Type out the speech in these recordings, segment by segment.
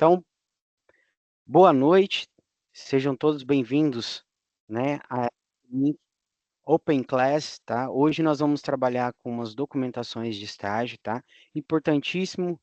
Então, boa noite, sejam todos bem-vindos, né, a Open Class, tá? Hoje nós vamos trabalhar com umas documentações de estágio, tá? Importantíssimo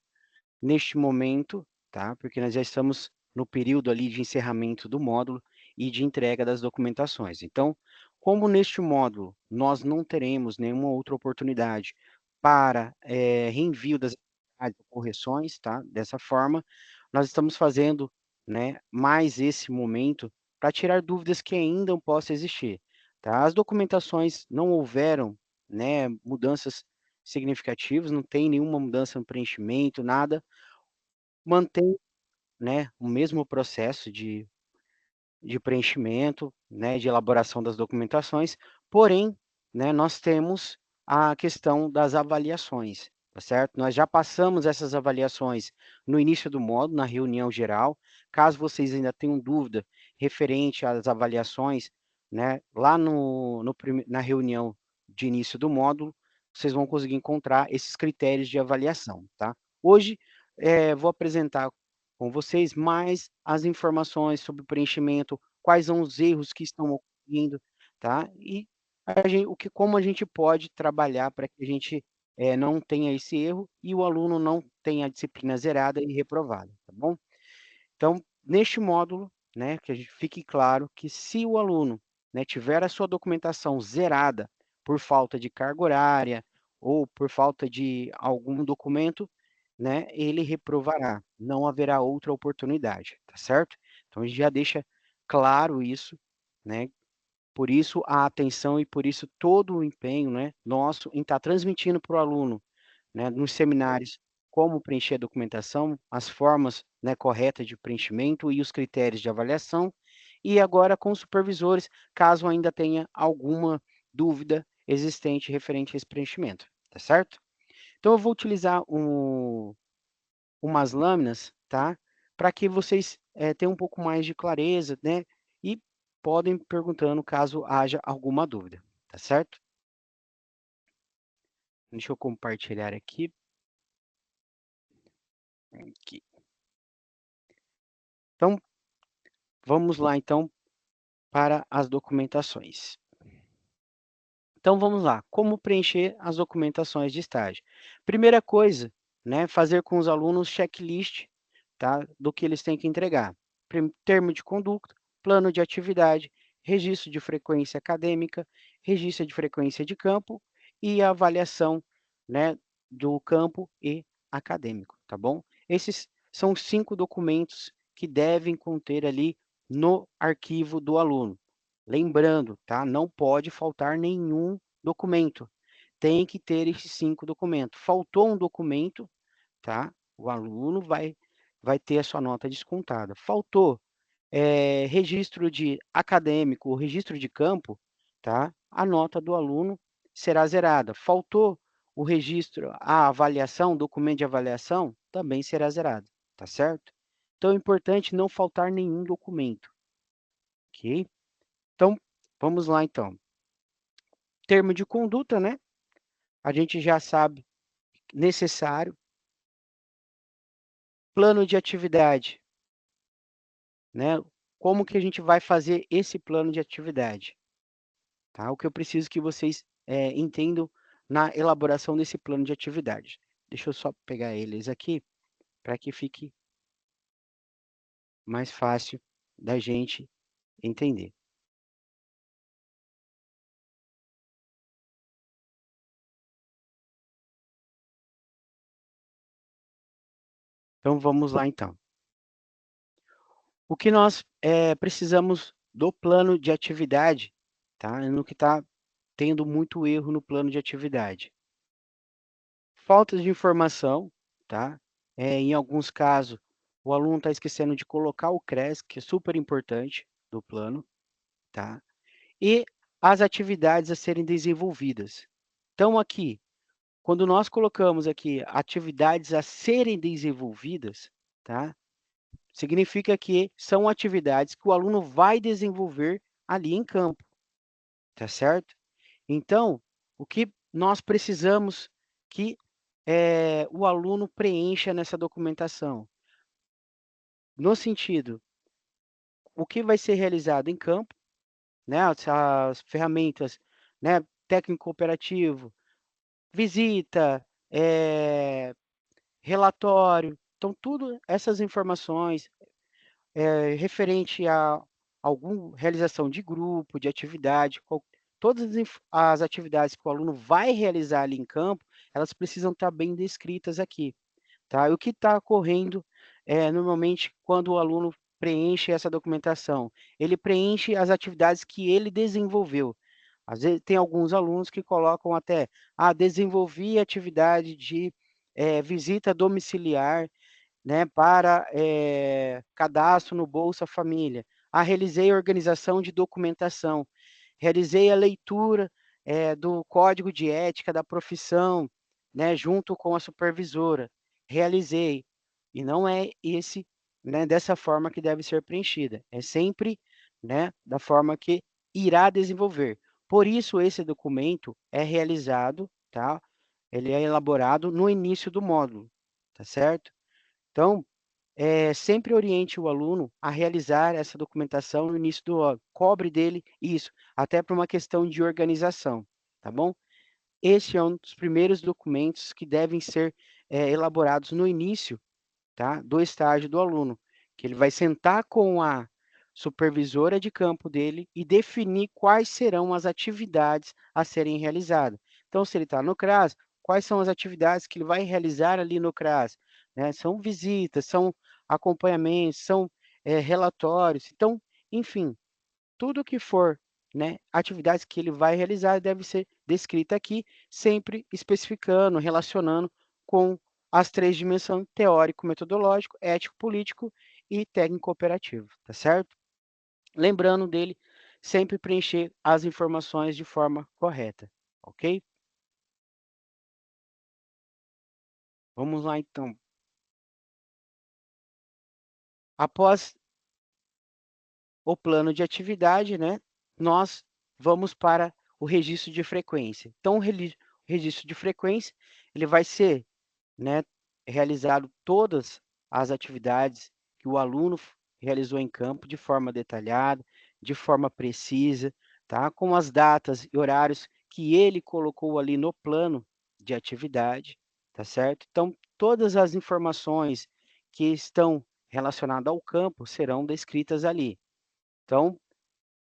neste momento, tá? Porque nós já estamos no período ali de encerramento do módulo e de entrega das documentações. Então, como neste módulo nós não teremos nenhuma outra oportunidade para reenvio das atividades ou correções, tá? Dessa forma, nós estamos fazendo, né, mais esse momento para tirar dúvidas que ainda possam existir, tá? As documentações não houveram, né, mudanças significativas, não tem nenhuma mudança no preenchimento, nada, mantém, né, o mesmo processo de preenchimento, né, de elaboração das documentações, porém, né, nós temos a questão das avaliações, tá certo? Nós já passamos essas avaliações no início do módulo, na reunião geral. Caso vocês ainda tenham dúvida referente às avaliações, né, lá na reunião de início do módulo, vocês vão conseguir encontrar esses critérios de avaliação, tá? Hoje, vou apresentar com vocês mais as informações sobre o preenchimento, quais são os erros que estão ocorrendo, tá? E como a gente pode trabalhar para que a gente não tenha esse erro e o aluno não tenha a disciplina zerada e reprovada, tá bom? Então, neste módulo, né, que a gente fique claro que se o aluno, né, tiver a sua documentação zerada por falta de carga horária ou por falta de algum documento, né, ele reprovará, não haverá outra oportunidade, tá certo? Então a gente já deixa claro isso, né? Por isso a atenção e por isso todo o empenho, né, nosso em estar transmitindo para o aluno, né, nos seminários, como preencher a documentação, as formas, né, corretas de preenchimento e os critérios de avaliação, e agora com os supervisores, caso ainda tenha alguma dúvida existente referente a esse preenchimento, tá certo? Então eu vou utilizar umas lâminas, tá? Para que vocês tenham um pouco mais de clareza, né? E podem perguntando caso haja alguma dúvida, tá certo? Deixa eu compartilhar aqui. Aqui. Então, vamos lá, então, para as documentações. Então, vamos lá. Como preencher as documentações de estágio? Primeira coisa, né, fazer com os alunos checklist, tá, do que eles têm que entregar. Termo de conduta, plano de atividade, registro de frequência acadêmica, registro de frequência de campo e a avaliação, né, do campo e acadêmico, tá bom? Esses são os 5 documentos que devem conter ali no arquivo do aluno. Lembrando, tá? Não pode faltar nenhum documento. Tem que ter esses 5 documentos. Faltou um documento, tá? O aluno vai ter a sua nota descontada. Faltou registro de acadêmico, registro de campo, tá? A nota do aluno será zerada. Faltou o registro, a avaliação, documento de avaliação, também será zerado, tá certo? Então é importante não faltar nenhum documento, ok? Então, vamos lá então. Termo de conduta, né? A gente já sabe, necessário. Plano de atividade, né? Como que a gente vai fazer esse plano de atividade, tá? O que eu preciso que vocês entendam na elaboração desse plano de atividade. Deixa eu só pegar eles aqui para que fique mais fácil da gente entender. Então vamos lá então. O que nós precisamos do plano de atividade, tá? No que está tendo muito erro no plano de atividade. Falta de informação, tá? Em alguns casos, o aluno está esquecendo de colocar o CRES, que é super importante do plano, tá? E as atividades a serem desenvolvidas. Então, aqui, quando nós colocamos aqui atividades a serem desenvolvidas, tá? Significa que são atividades que o aluno vai desenvolver ali em campo, tá certo? Então, o que nós precisamos que o aluno preencha nessa documentação? no sentido, o que vai ser realizado em campo, né, as ferramentas, né, técnico cooperativo, visita, relatório, então tudo essas informações, referente a algum realização de grupo, de atividade, todas as atividades que o aluno vai realizar ali em campo, elas precisam estar bem descritas aqui, tá. E o que está ocorrendo, normalmente quando o aluno preenche essa documentação, ele preenche as atividades que ele desenvolveu. Às vezes tem alguns alunos que colocam até: "Ah, desenvolvi atividade de, visita domiciliar, né, para, cadastro no Bolsa Família. Ah, realizei a organização de documentação, realizei a leitura, do código de ética da profissão, né, junto com a supervisora, realizei. E não é esse, né, dessa forma que deve ser preenchida, é sempre, né, da forma que irá desenvolver. Por isso esse documento é realizado, tá, ele é elaborado no início do módulo, tá certo? Então, sempre oriente o aluno a realizar essa documentação no início do ano, cobre dele isso, até por uma questão de organização, tá bom? Este é um dos primeiros documentos que devem ser, elaborados no início, tá, do estágio do aluno, que ele vai sentar com a supervisora de campo dele e definir quais serão as atividades a serem realizadas. Então, se ele está no CRAS, quais são as atividades que ele vai realizar ali no CRAS, né? São visitas, são acompanhamentos, são, relatórios. Então, enfim, tudo que for, né, atividades que ele vai realizar deve ser descrita aqui, sempre especificando, relacionando com as 3 dimensões: teórico, metodológico, ético, político e técnico operativo, tá certo? Lembrando dele sempre preencher as informações de forma correta, ok? Vamos lá então. Após o plano de atividade, né, nós vamos para o registro de frequência. Então o registro de frequência, ele vai ser, né, realizado todas as atividades que o aluno realizou em campo de forma detalhada, de forma precisa, tá, com as datas e horários que ele colocou ali no plano de atividade, tá certo? Então todas as informações que estão relacionadas ao campo serão descritas ali. Então,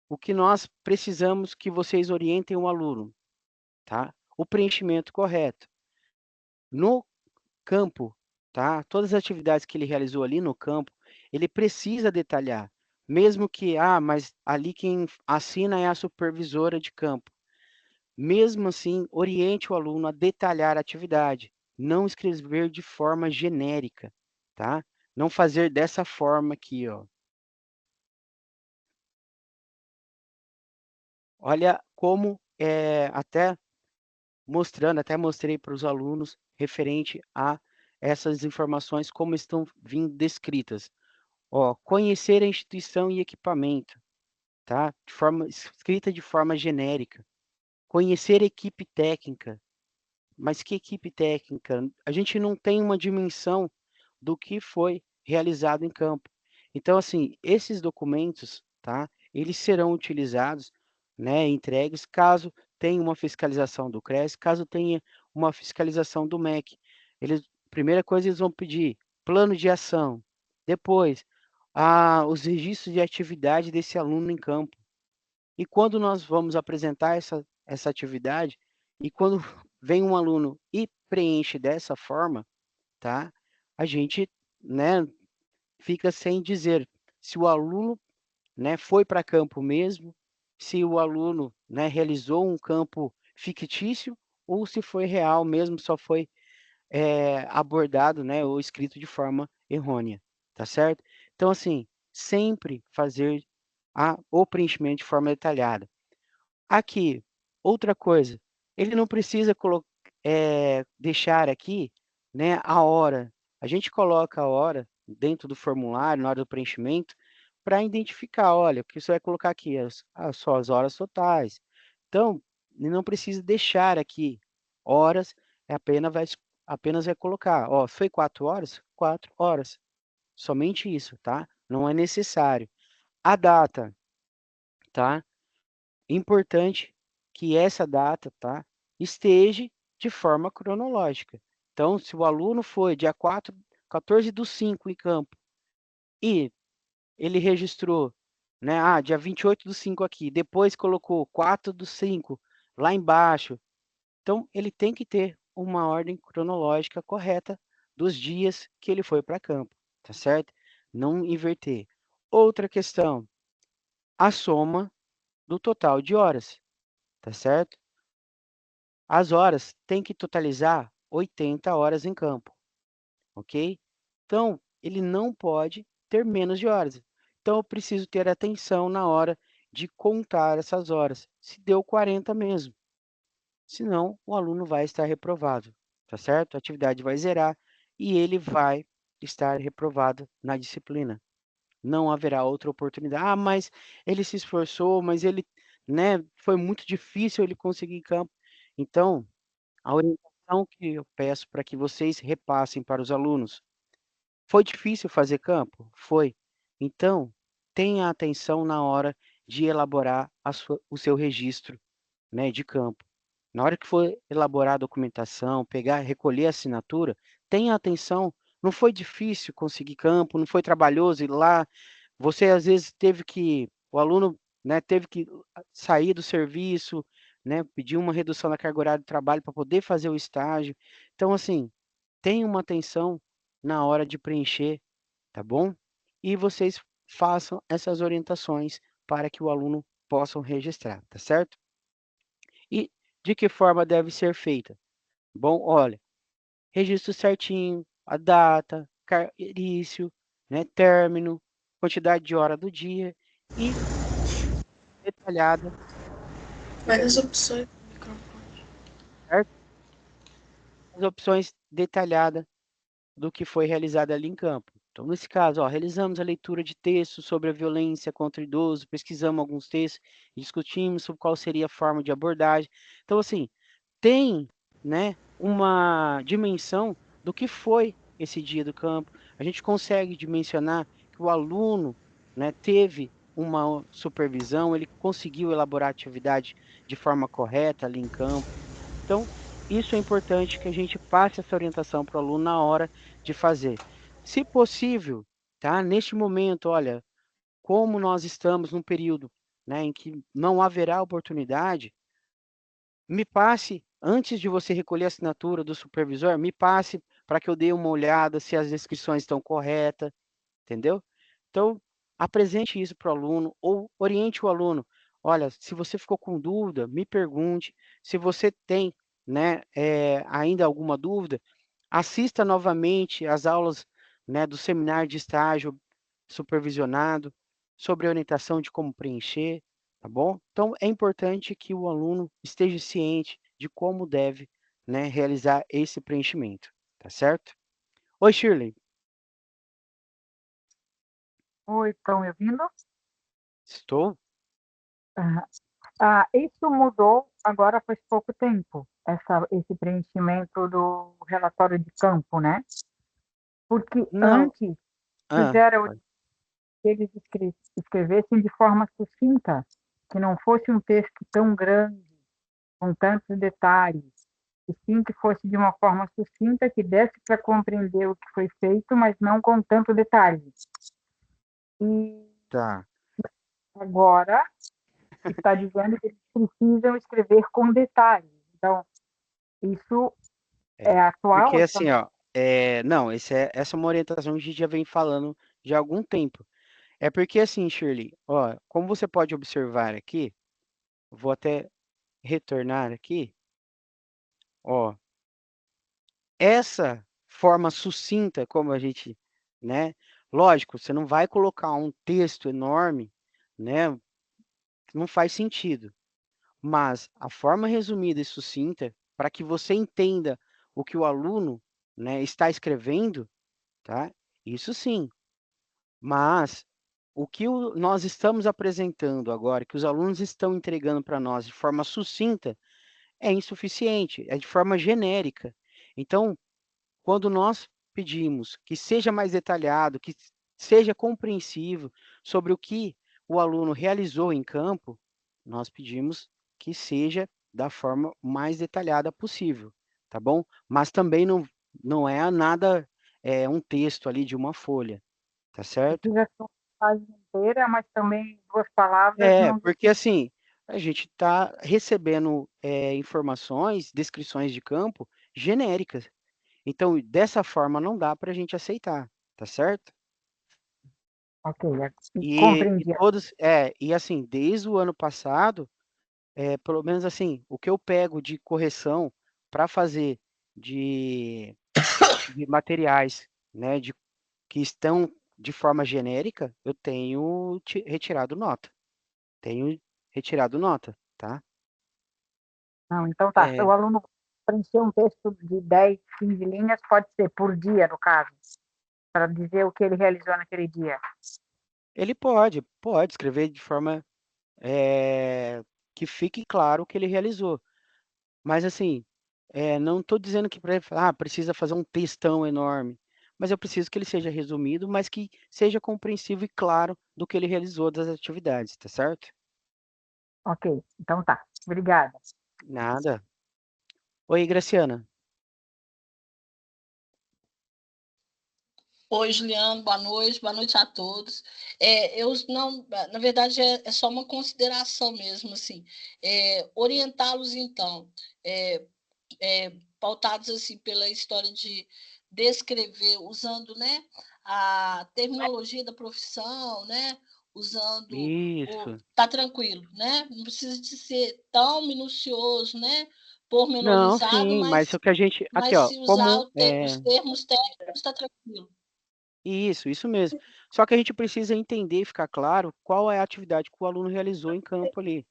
o que nós precisamos que vocês orientem o aluno, tá? O preenchimento correto. No campo, tá? Todas as atividades que ele realizou ali no campo, ele precisa detalhar, mesmo que, mas ali quem assina é a supervisora de campo. Mesmo assim, oriente o aluno a detalhar a atividade, não escrever de forma genérica, tá? Não fazer dessa forma aqui, ó. Olha como, até mostrei para os alunos referente a essas informações como estão vindo descritas. Ó, conhecer a instituição e equipamento, tá? De forma escrita de forma genérica. Conhecer a equipe técnica, mas que equipe técnica? A gente não tem uma dimensão do que foi realizado em campo. Então, assim, esses documentos, tá, eles serão utilizados, né, entregues caso tenha uma fiscalização do CRES, caso tenha uma fiscalização do MEC. Eles primeira coisa eles vão pedir plano de ação, depois, os registros de atividade desse aluno em campo. E quando nós vamos apresentar essa atividade, e quando vem um aluno e preenche dessa forma, tá, a gente, né, fica sem dizer se o aluno, né, foi para campo mesmo, se o aluno, né, realizou um campo fictício ou se foi real mesmo, só foi, abordado, né, ou escrito de forma errônea, tá certo? Então, assim, sempre fazer o preenchimento de forma detalhada. Aqui, outra coisa, ele não precisa deixar aqui, né, a hora. A gente coloca a hora dentro do formulário, na hora do preenchimento, para identificar, olha, o que você vai colocar aqui, só as horas totais. Então, ele não precisa deixar aqui horas, apenas vai colocar, ó, foi 4 horas? 4 horas. somente isso, tá? Não é necessário. A data, tá? Importante que essa data, tá, esteja de forma cronológica. Então, se o aluno foi dia 14/5 em campo e ele registrou, né, dia 28/5 aqui, depois colocou 4/5 lá embaixo, então ele tem que ter uma ordem cronológica correta dos dias que ele foi para campo, tá certo? Não inverter. Outra questão, a soma do total de horas, tá certo? As horas têm que totalizar 80 horas em campo, ok? Então, ele não pode ter menos de horas. Então, eu preciso ter atenção na hora de contar essas horas, se deu 40 mesmo. Senão, o aluno vai estar reprovado, tá certo? A atividade vai zerar e ele vai estar reprovado na disciplina. Não haverá outra oportunidade. Ah, mas ele se esforçou, mas ele, né, foi muito difícil ele conseguir campo. Então, a orientação que eu peço para que vocês repassem para os alunos: foi difícil fazer campo? Foi. Então, tenha atenção na hora de elaborar o seu registro, né, de campo. Na hora que for elaborar a documentação, pegar, recolher a assinatura, tenha atenção. Não foi difícil conseguir campo, não foi trabalhoso ir lá. Você às vezes o aluno, né, teve que sair do serviço, né, pedir uma redução na carga horária de trabalho para poder fazer o estágio. Então, assim, tenha uma atenção na hora de preencher, tá bom? E vocês façam essas orientações para que o aluno possa registrar, tá certo? E de que forma deve ser feita? Bom, olha, registro certinho, a data, início, né, término, quantidade de hora do dia e detalhada, Várias opções no microfone. certo? As opções detalhadas do que foi realizado ali em campo. Então, nesse caso, ó, realizamos a leitura de textos sobre a violência contra o idoso, pesquisamos alguns textos e discutimos sobre qual seria a forma de abordagem. Então, assim, tem, né, uma dimensão do que foi esse dia do campo. A gente consegue dimensionar que o aluno, né, teve uma supervisão, ele conseguiu elaborar a atividade de forma correta ali em campo. Então, isso é importante que a gente passe essa orientação para o aluno na hora de fazer. Se possível, tá? Neste momento, olha, como nós estamos num período, né, em que não haverá oportunidade, me passe, antes de você recolher a assinatura do supervisor, me passe para que eu dê uma olhada se as inscrições estão corretas, entendeu? Então, apresente isso para o aluno ou oriente o aluno. Olha, se você ficou com dúvida, me pergunte. Se você tem, né, ainda alguma dúvida, assista novamente às aulas, né, do seminário de estágio supervisionado sobre a orientação de como preencher, tá bom? Então, é importante que o aluno esteja ciente de como deve, né, realizar esse preenchimento, tá certo? Oi, Shirley, Oi, estão me ouvindo? estou? Aham. Isso mudou agora faz pouco tempo, esse preenchimento do relatório de campo, né? Porque Não. antes Ah, fizeram que eles escrevessem de forma sucinta, que não fosse um texto tão grande, com tantos detalhes, e sim que fosse de uma forma sucinta, que desse para compreender o que foi feito, mas não com tanto detalhe. E tá. agora está dizendo que eles precisam escrever com detalhes. Então, isso É, é atual? porque assim, ó, não, essa é uma orientação que a gente já vem falando já há algum tempo. É porque assim, Shirley, ó, como você pode observar aqui, vou até retornar aqui, ó, essa forma sucinta como a gente, né, lógico, você não vai colocar um texto enorme, né, não faz sentido, mas a forma resumida e sucinta, para que você entenda o que o aluno, né, está escrevendo, tá? Isso sim, mas o que nós estamos apresentando agora, que os alunos estão entregando para nós de forma sucinta, é insuficiente, é de forma genérica. Então, quando nós pedimos que seja mais detalhado, que seja compreensivo sobre o que o aluno realizou em campo, nós pedimos que seja da forma mais detalhada possível, tá bom? Mas também não é nada, um texto ali de uma folha, tá certo? Precisa ser uma página inteira, mas também 2 palavras não. Porque assim, a gente está recebendo informações, descrições de campo genéricas. Então, dessa forma, não dá para a gente aceitar, tá certo? Ok, E compreendi. todos, e assim, desde o ano passado, pelo menos assim, o que eu pego de correção para fazer de, de materiais, né, que estão de forma genérica, eu tenho retirado nota. Tenho retirado nota, tá? Não, então tá. Se É, o aluno preencher um texto de 10, 15 linhas, pode ser por dia, no caso, para dizer o que ele realizou naquele dia. ele pode escrever de forma que fique claro o que ele realizou. Mas assim, não estou dizendo que precisa fazer um textão enorme, mas eu preciso que ele seja resumido, mas que seja compreensível e claro do que ele realizou das atividades, tá certo? Ok, então tá. Obrigada. Nada. Oi, Graciana. Oi, Juliano, boa noite a todos. Eu não, na verdade, é só uma consideração mesmo, assim, orientá-los, então, é, pautados assim pela história de descrever, usando, né, a terminologia da profissão, né, usando Isso. tá tranquilo, né? Não precisa de ser tão minucioso, né? Não, Pormenorizado, sim, mas o que a gente. Aqui, mas ó, se usar como. os termos técnicos, está tranquilo. Isso mesmo. Só que a gente precisa entender e ficar claro qual é a atividade que o aluno realizou em campo ali,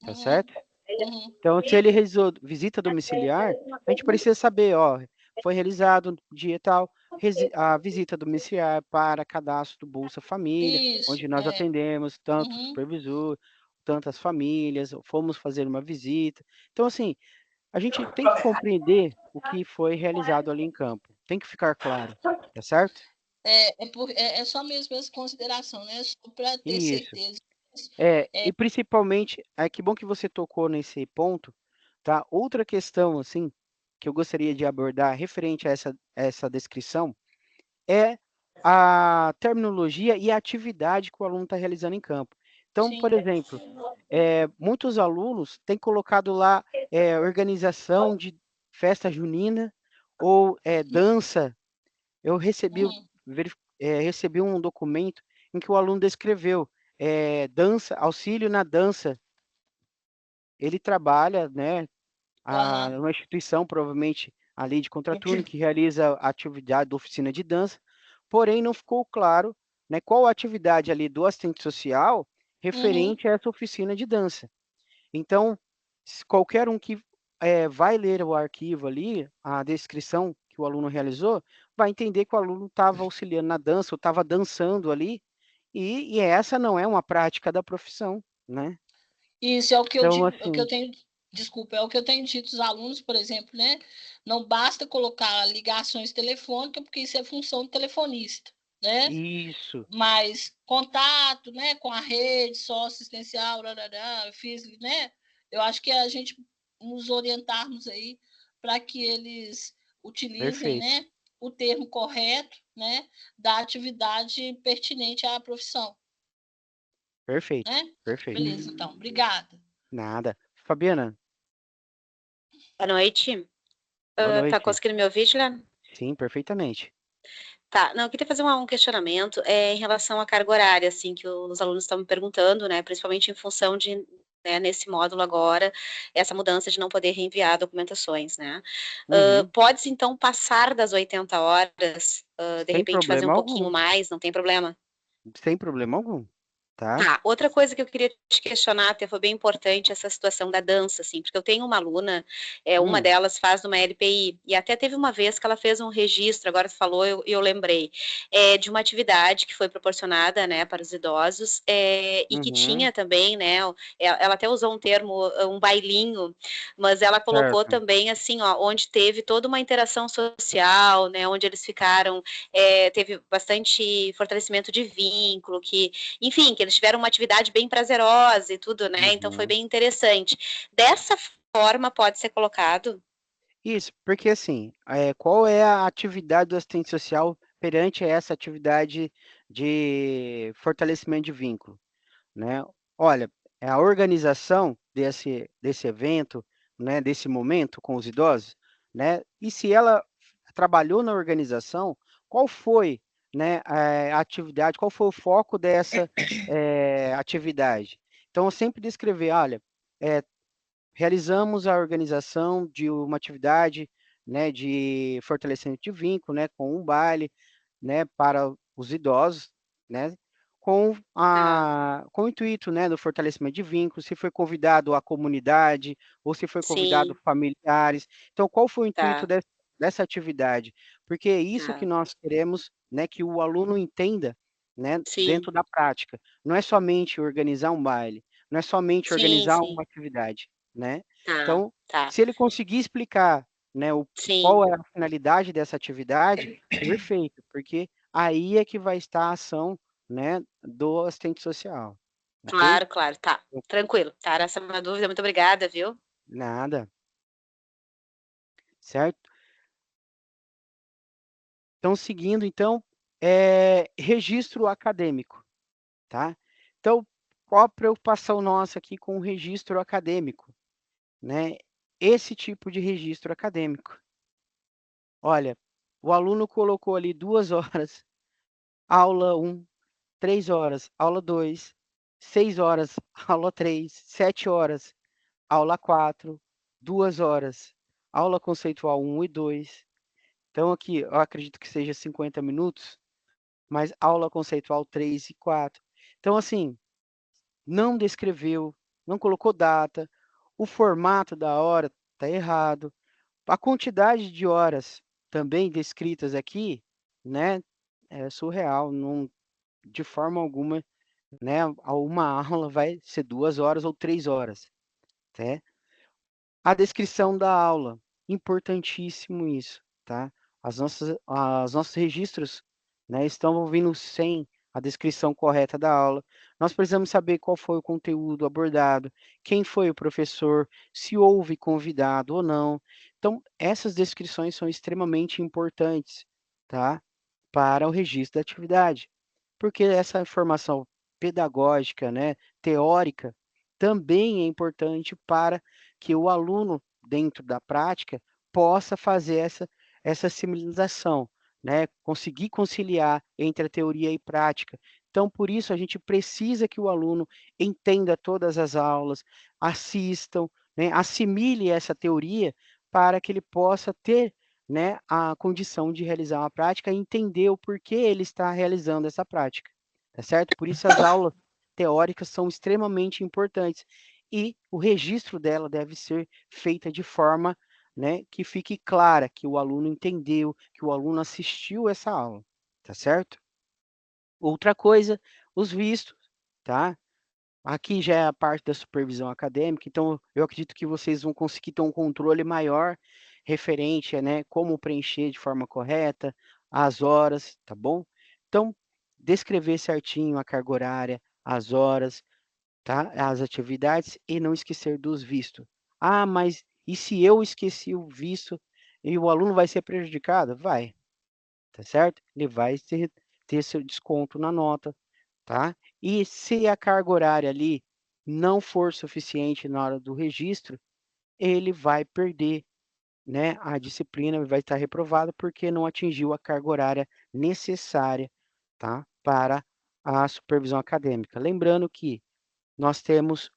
tá Uhum, certo? uhum. Então, se ele realizou visita domiciliar, a gente precisa saber, ó, foi realizado no dia tal, a visita domiciliar para cadastro do Bolsa Família, Isso, onde nós atendemos tanto o uhum. supervisor, tantas famílias, fomos fazer uma visita. Então, assim, a gente tem que compreender o que foi realizado ali em campo. Tem que ficar claro, tá certo? É só mesmo essa consideração, né? Só para ter Isso. certeza. E principalmente, que bom que você tocou nesse ponto, tá? Outra questão, assim, que eu gostaria de abordar referente a essa descrição é a terminologia e a atividade que o aluno está realizando em campo. Então, por Sim. exemplo, muitos alunos têm colocado lá organização de festa junina ou dança. Eu Uhum. recebi um documento em que o aluno descreveu dança, auxílio na dança. Ele trabalha, né, Aham. numa instituição, provavelmente ali de contraturno, que realiza a atividade da oficina de dança, porém não ficou claro, né, qual a atividade ali do assistente social Uhum. referente a essa oficina de dança. Então, qualquer um que vai ler o arquivo ali, a descrição que o aluno realizou, vai entender que o aluno estava auxiliando na dança, ou estava dançando ali, e essa não é uma prática da profissão, né? Isso é o que eu Então, digo, é o que eu assim, tenho, desculpa, é o que eu tenho dito aos alunos, por exemplo, né? Não basta colocar ligações telefônicas, porque isso é função do telefonista, né? isso, Mas contato, né, com a rede socioassistencial, fiz, né? Eu acho que a gente nos orientarmos aí para que eles utilizem, perfeito, né, o termo correto, né, da atividade pertinente à profissão, perfeito, né? perfeito. Beleza, então, obrigada. Nada. Fabiana, Boa noite. boa Tá noite. conseguindo me ouvir, Juliana? Sim, perfeitamente. Tá, não, eu queria fazer um questionamento em relação à carga horária, assim, que os alunos estão me perguntando, né, principalmente em função de, né, nesse módulo agora, essa mudança de não poder reenviar documentações, né. Uhum. Pode, então, passar das 80 horas, de Sem repente fazer um problema pouquinho algum. mais, não tem problema? Sem problema algum. tá? Tá, outra coisa que eu queria te questionar, até foi bem importante essa situação da dança, assim, porque eu tenho uma aluna, uma delas faz numa LPI, e até teve uma vez que ela fez um registro, agora você falou, eu lembrei, de uma atividade que foi proporcionada, né, para os idosos, e que tinha também, né, ela até usou um termo, um bailinho, mas ela colocou Certo. também, assim, ó, onde teve toda uma interação social, né, onde eles ficaram, teve bastante fortalecimento de vínculo, que enfim, que eles tiveram uma atividade bem prazerosa e tudo, né? Então foi bem interessante. Dessa forma pode ser colocado? Isso, porque assim, qual é a atividade do assistente social perante essa atividade de fortalecimento de vínculo, né? Olha, é a organização desse evento, né, desse momento com os idosos, né? E se ela trabalhou na organização, qual foi, né, a atividade, qual foi o foco dessa atividade? Então, eu sempre descrever, olha, é, realizamos a organização de uma atividade, né, de fortalecimento de vínculo, né, com um baile, né, para os idosos, né, Tá, com o intuito, né, do fortalecimento de vínculos, se foi convidado a comunidade ou se foi convidado sim, familiares. Então, qual foi o intuito tá, dessa atividade? Porque é isso que tá, nós queremos, né, que o aluno entenda, né, sim, dentro da prática. Não é somente organizar um baile, não é somente sim, organizar sim, uma atividade, né? tá, Então, tá, se ele conseguir explicar, né, sim, qual é a finalidade dessa atividade, perfeito, porque aí é que vai estar a ação, né, do assistente social, ok? claro, claro, tá, tranquilo, tá, essa é uma dúvida, muito obrigada, viu? Nada, certo? Então, seguindo, então, registro acadêmico, tá? Então, qual a preocupação nossa aqui com o registro acadêmico, né? Esse tipo de registro acadêmico. Olha, o aluno colocou ali 2 horas, aula 1, 3 horas, aula 2, 6 horas, aula 3, 7 horas, aula 4, 2 horas, aula conceitual 1 e 2. Então, aqui, eu acredito que seja 50 minutos, mas aula conceitual 3 e 4. Então, assim, não descreveu, não colocou data, o formato da hora está errado, a quantidade de horas também descritas aqui, né, é surreal, não, de forma alguma, né, uma aula vai ser 2 horas ou 3 horas, né? A descrição da aula, importantíssimo isso, tá? Os nossos registros, né, estão vindo sem a descrição correta da aula. Nós precisamos saber qual foi o conteúdo abordado, quem foi o professor, se houve convidado ou não. Então, essas descrições são extremamente importantes, tá? Para o registro da atividade, porque essa informação pedagógica, né, teórica, também é importante para que o aluno, dentro da prática, possa fazer essa simulação, né? Conseguir conciliar entre a teoria e prática. Então, por isso, a gente precisa que o aluno entenda todas as aulas, assistam, né? Assimile essa teoria para que ele possa ter, né, a condição de realizar uma prática e entender o porquê ele está realizando essa prática, tá certo? Por isso as aulas teóricas são extremamente importantes e o registro dela deve ser feita de forma, né, que fique clara que o aluno entendeu, que o aluno assistiu essa aula, tá certo? Outra coisa, os vistos, tá? Aqui já é a parte da supervisão acadêmica, então eu acredito que vocês vão conseguir ter um controle maior referente a, né, como preencher de forma correta, as horas, tá bom? Então, descrever certinho a carga horária, as horas, tá? As atividades e não esquecer dos vistos. Ah, mas e se eu esqueci o visto e o aluno vai ser prejudicado? Vai, tá certo? Ele vai ter seu desconto na nota, tá? E se a carga horária ali não for suficiente na hora do registro, ele vai perder, né, a disciplina, vai estar reprovado porque não atingiu a carga horária necessária, tá? Para a supervisão acadêmica. Lembrando que nós temos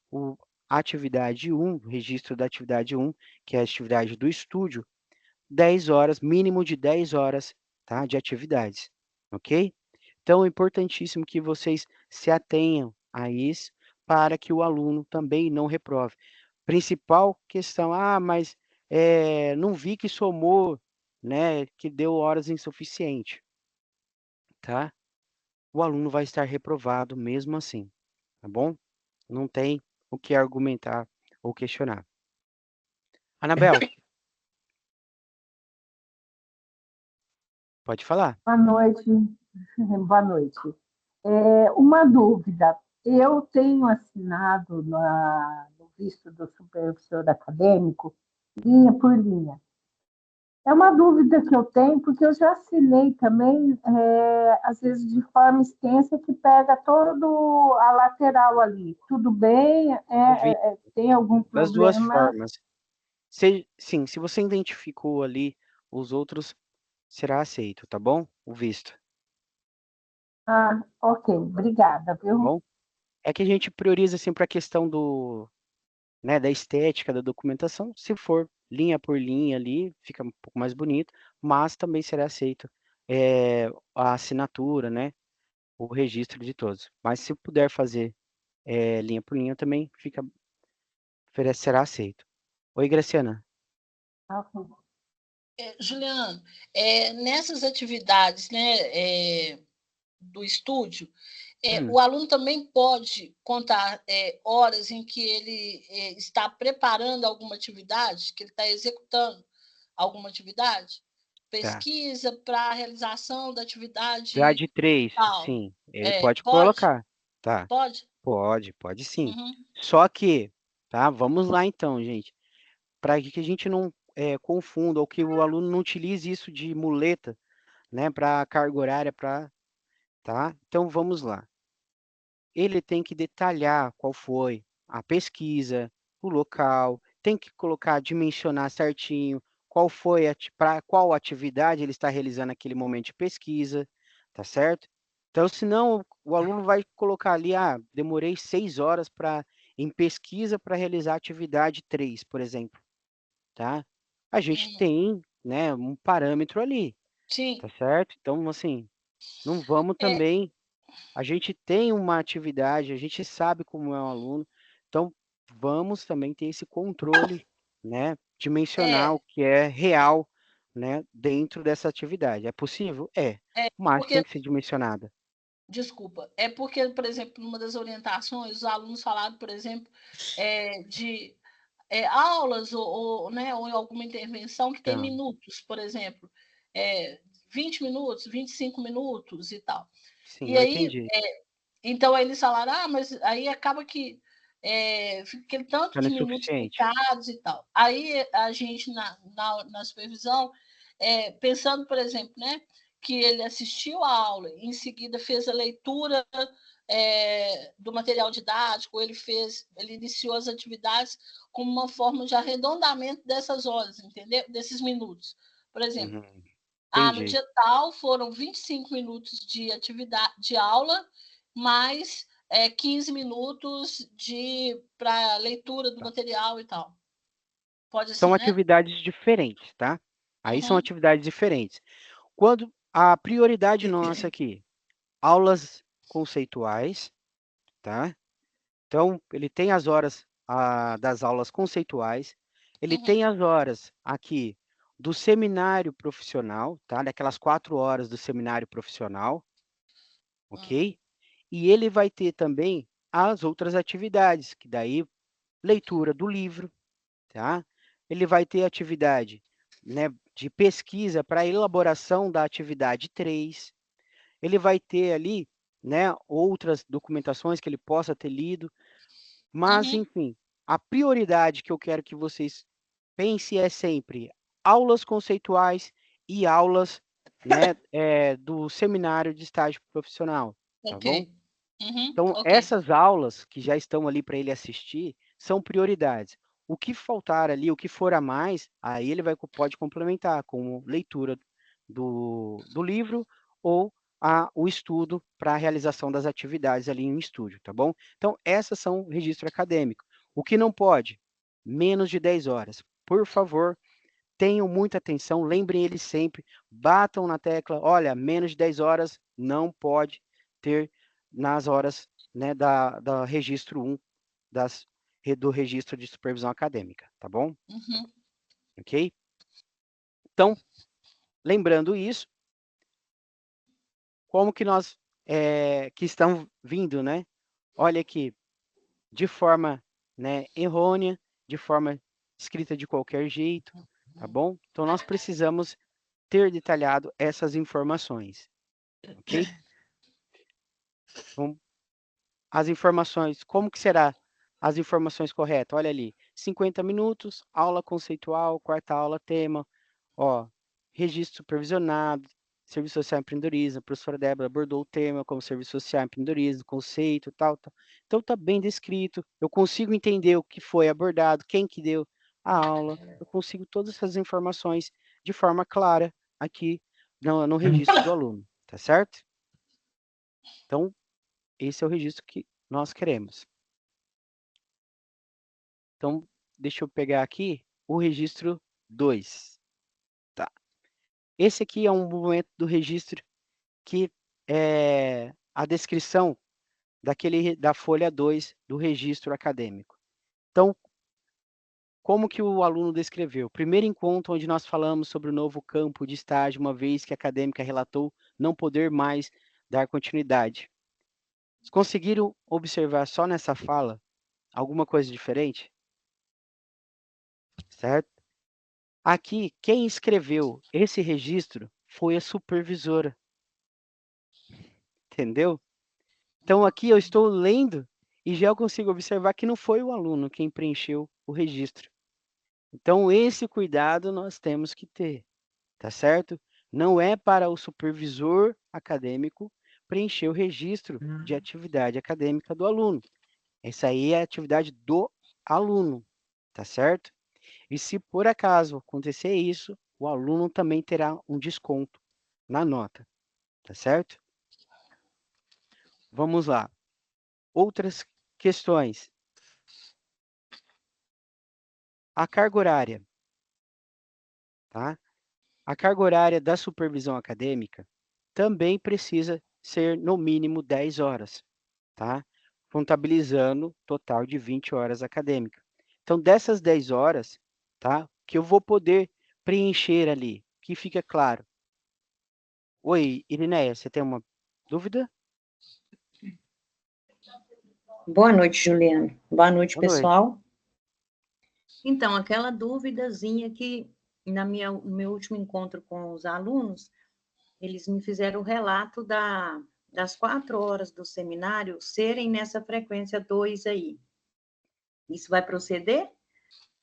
a atividade 1, o registro da atividade 1, que é a atividade do estúdio, 10 horas, mínimo de 10 horas, tá, de atividades, ok? Então, é importantíssimo que vocês se atenham, a isso para que o aluno também não reprove. Principal questão, mas não vi que somou, né, que deu horas insuficiente, tá? O aluno vai estar reprovado mesmo assim, tá bom? Não tem o que argumentar ou questionar. Anabel, pode falar. Boa noite. Boa noite. Uma dúvida. Eu tenho assinado no visto do supervisor acadêmico, linha por linha. É uma dúvida que eu tenho, porque eu já assinei também, às vezes de forma extensa, que pega todo a lateral ali. Tudo bem? Ouvi Tem algum das duas problema? formas. Sim, se você identificou ali os outros, será aceito, tá bom? O visto, tá Ah, ok. Obrigada, viu? bom? É que a gente prioriza sempre a questão né, da estética da documentação. Se for linha por linha ali, fica um pouco mais bonito, mas também será aceito a assinatura, né, o registro de todos. Mas se puder fazer linha por linha também será aceito. Oi, Graciana. Ok. Juliano, nessas atividades, né, do estúdio, Hum, o aluno também pode contar horas em que ele está preparando alguma atividade, que ele está executando alguma atividade, tá. pesquisa para a realização da atividade Grade 3, tal. sim, ele pode Pode? colocar, tá? Pode? Pode sim. Uhum. Só que, tá? Vamos lá então, gente. Para que a gente não confunda ou que o aluno não utilize isso de muleta, né, para carga horária, tá? Então vamos lá. Ele tem que detalhar qual foi a pesquisa, o local, tem que colocar, dimensionar certinho qual foi para qual atividade ele está realizando naquele momento de pesquisa, tá certo? Então, senão o aluno vai colocar ali, demorei 6 horas em pesquisa para realizar a atividade 3, por exemplo, tá? A gente Uhum. tem, né, um parâmetro ali, Sim. tá certo? Então, assim, não vamos É, também a gente tem uma atividade, a gente sabe como é um aluno, então vamos também ter esse controle, né, de mencionar o é, que é real, né, dentro dessa atividade. É possível? É, mas tem porque que ser dimensionada. Desculpa. É porque, por exemplo, numa das orientações, os alunos falaram, por exemplo, de aulas né, ou alguma intervenção que tem Então, minutos, por exemplo, 20 minutos, 25 minutos e tal. sim, E eu aí, entendi. então eles falaram, mas aí acaba que fica aquele tanto Não de é minutos suficiente. ficados e tal. Aí a gente, na supervisão, pensando, por exemplo, né, que ele assistiu a aula, em seguida fez a leitura do material didático, ele iniciou as atividades como uma forma de arredondamento dessas horas, entendeu? Desses minutos. Por exemplo, Uhum, no entendi. dia tal foram 25 minutos de atividade de aula, mais 15 minutos para leitura do Tá. material e tal. Pode São assim, né? atividades diferentes, tá? Aí são Uhum, atividades diferentes. Quando a prioridade nossa aqui, aulas conceituais, tá? Então, ele tem as horas das aulas conceituais, ele uhum, tem as horas aqui do seminário profissional, tá? Daquelas 4 horas do seminário profissional, uhum, ok? E ele vai ter também as outras atividades, que daí leitura do livro, tá? Ele vai ter atividade, né, de pesquisa para elaboração da atividade 3. Ele vai ter ali, né, outras documentações que ele possa ter lido. Mas, uhum. enfim, a prioridade que eu quero que vocês pensem é sempre aulas conceituais e aulas, né, do seminário de estágio profissional, tá Ok. bom? Uhum, Então, ok. essas aulas que já estão ali para ele assistir são prioridades. O que faltar ali, o que for a mais, aí ele pode complementar com leitura do livro ou o estudo para a realização das atividades ali em estúdio, tá bom? Então, essas são o registro acadêmico. O que não pode? Menos de 10 horas. Por favor, tenham muita atenção, lembrem eles sempre, batam na tecla, olha, menos de 10 horas não pode ter nas horas né, da registro 1 do registro de supervisão acadêmica, tá bom? Uhum. Ok? Então, lembrando isso, como que nós que estão vindo, né? Olha aqui, de forma, né, errônea, de forma escrita de qualquer jeito, tá bom? Então, nós precisamos ter detalhado essas informações, ok? Então, as informações, como que será as informações corretas? Olha ali, 50 minutos, aula conceitual, quarta aula, tema, ó, registro supervisionado, serviço social e empreendedorismo, a professora Débora abordou o tema como serviço social e empreendedorismo, conceito, tal, tal. Então tá bem descrito, eu consigo entender o que foi abordado, quem que deu a aula, eu consigo todas essas informações de forma clara aqui no registro do aluno, tá certo? Então, esse é o registro que nós queremos. Então, deixa eu pegar aqui o registro 2. Tá. Esse aqui é um momento do registro que é a descrição da folha 2 do registro acadêmico. Então, como que o aluno descreveu? Primeiro encontro onde nós falamos sobre o novo campo de estágio, uma vez que a acadêmica relatou não poder mais dar continuidade. Vocês conseguiram observar só nessa fala alguma coisa diferente? Certo? Aqui, quem escreveu esse registro foi a supervisora. Entendeu? Então, aqui eu estou lendo e já consigo observar que não foi o aluno quem preencheu o registro. Então, esse cuidado nós temos que ter, tá certo? Não é para o supervisor acadêmico preencher o registro de atividade acadêmica do aluno. Essa aí é a atividade do aluno, tá certo? E se por acaso acontecer isso, o aluno também terá um desconto na nota, tá certo? Vamos lá. Outras questões. A carga horária, tá? A carga horária da supervisão acadêmica também precisa ser no mínimo 10 horas, tá? Contabilizando total de 20 horas acadêmicas. Então, dessas 10 horas, tá? Que eu vou poder preencher ali, que fica claro. Oi, Irineia, você tem uma dúvida? Boa noite, Juliana. Boa noite, Boa noite. pessoal. Então, aquela dúvidazinha que no meu último encontro com os alunos, eles me fizeram o relato das 4 horas do seminário serem nessa frequência 2 aí. Isso vai proceder?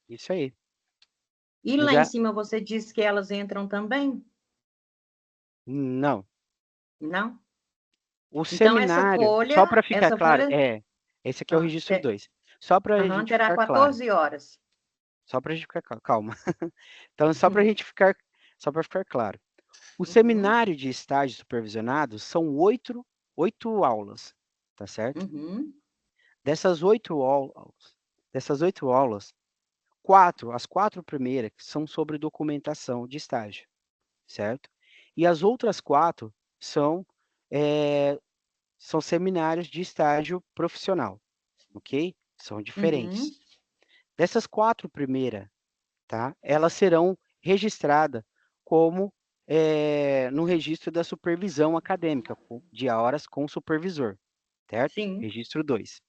Isso aí. E lá em cima você disse que elas entram também? Não. Não? O Então, essa seminário, folha, só para ficar essa claro, folha, esse aqui é o registro 2. Só para a gente terá ficar claro. 14 horas. Só para a gente ficar calma. Então, só para a gente ficar, só para ficar claro. O Uhum. seminário de estágio supervisionado são 8 aulas, tá certo? Uhum. Dessas 8 aulas, as 4 primeiras são sobre documentação de estágio, certo? E as outras 4 são seminários de estágio profissional, ok? São diferentes. Uhum. Dessas 4 primeiras, tá? Elas serão registradas como no registro da supervisão acadêmica, de horas com supervisor, certo? Sim. Registro 2.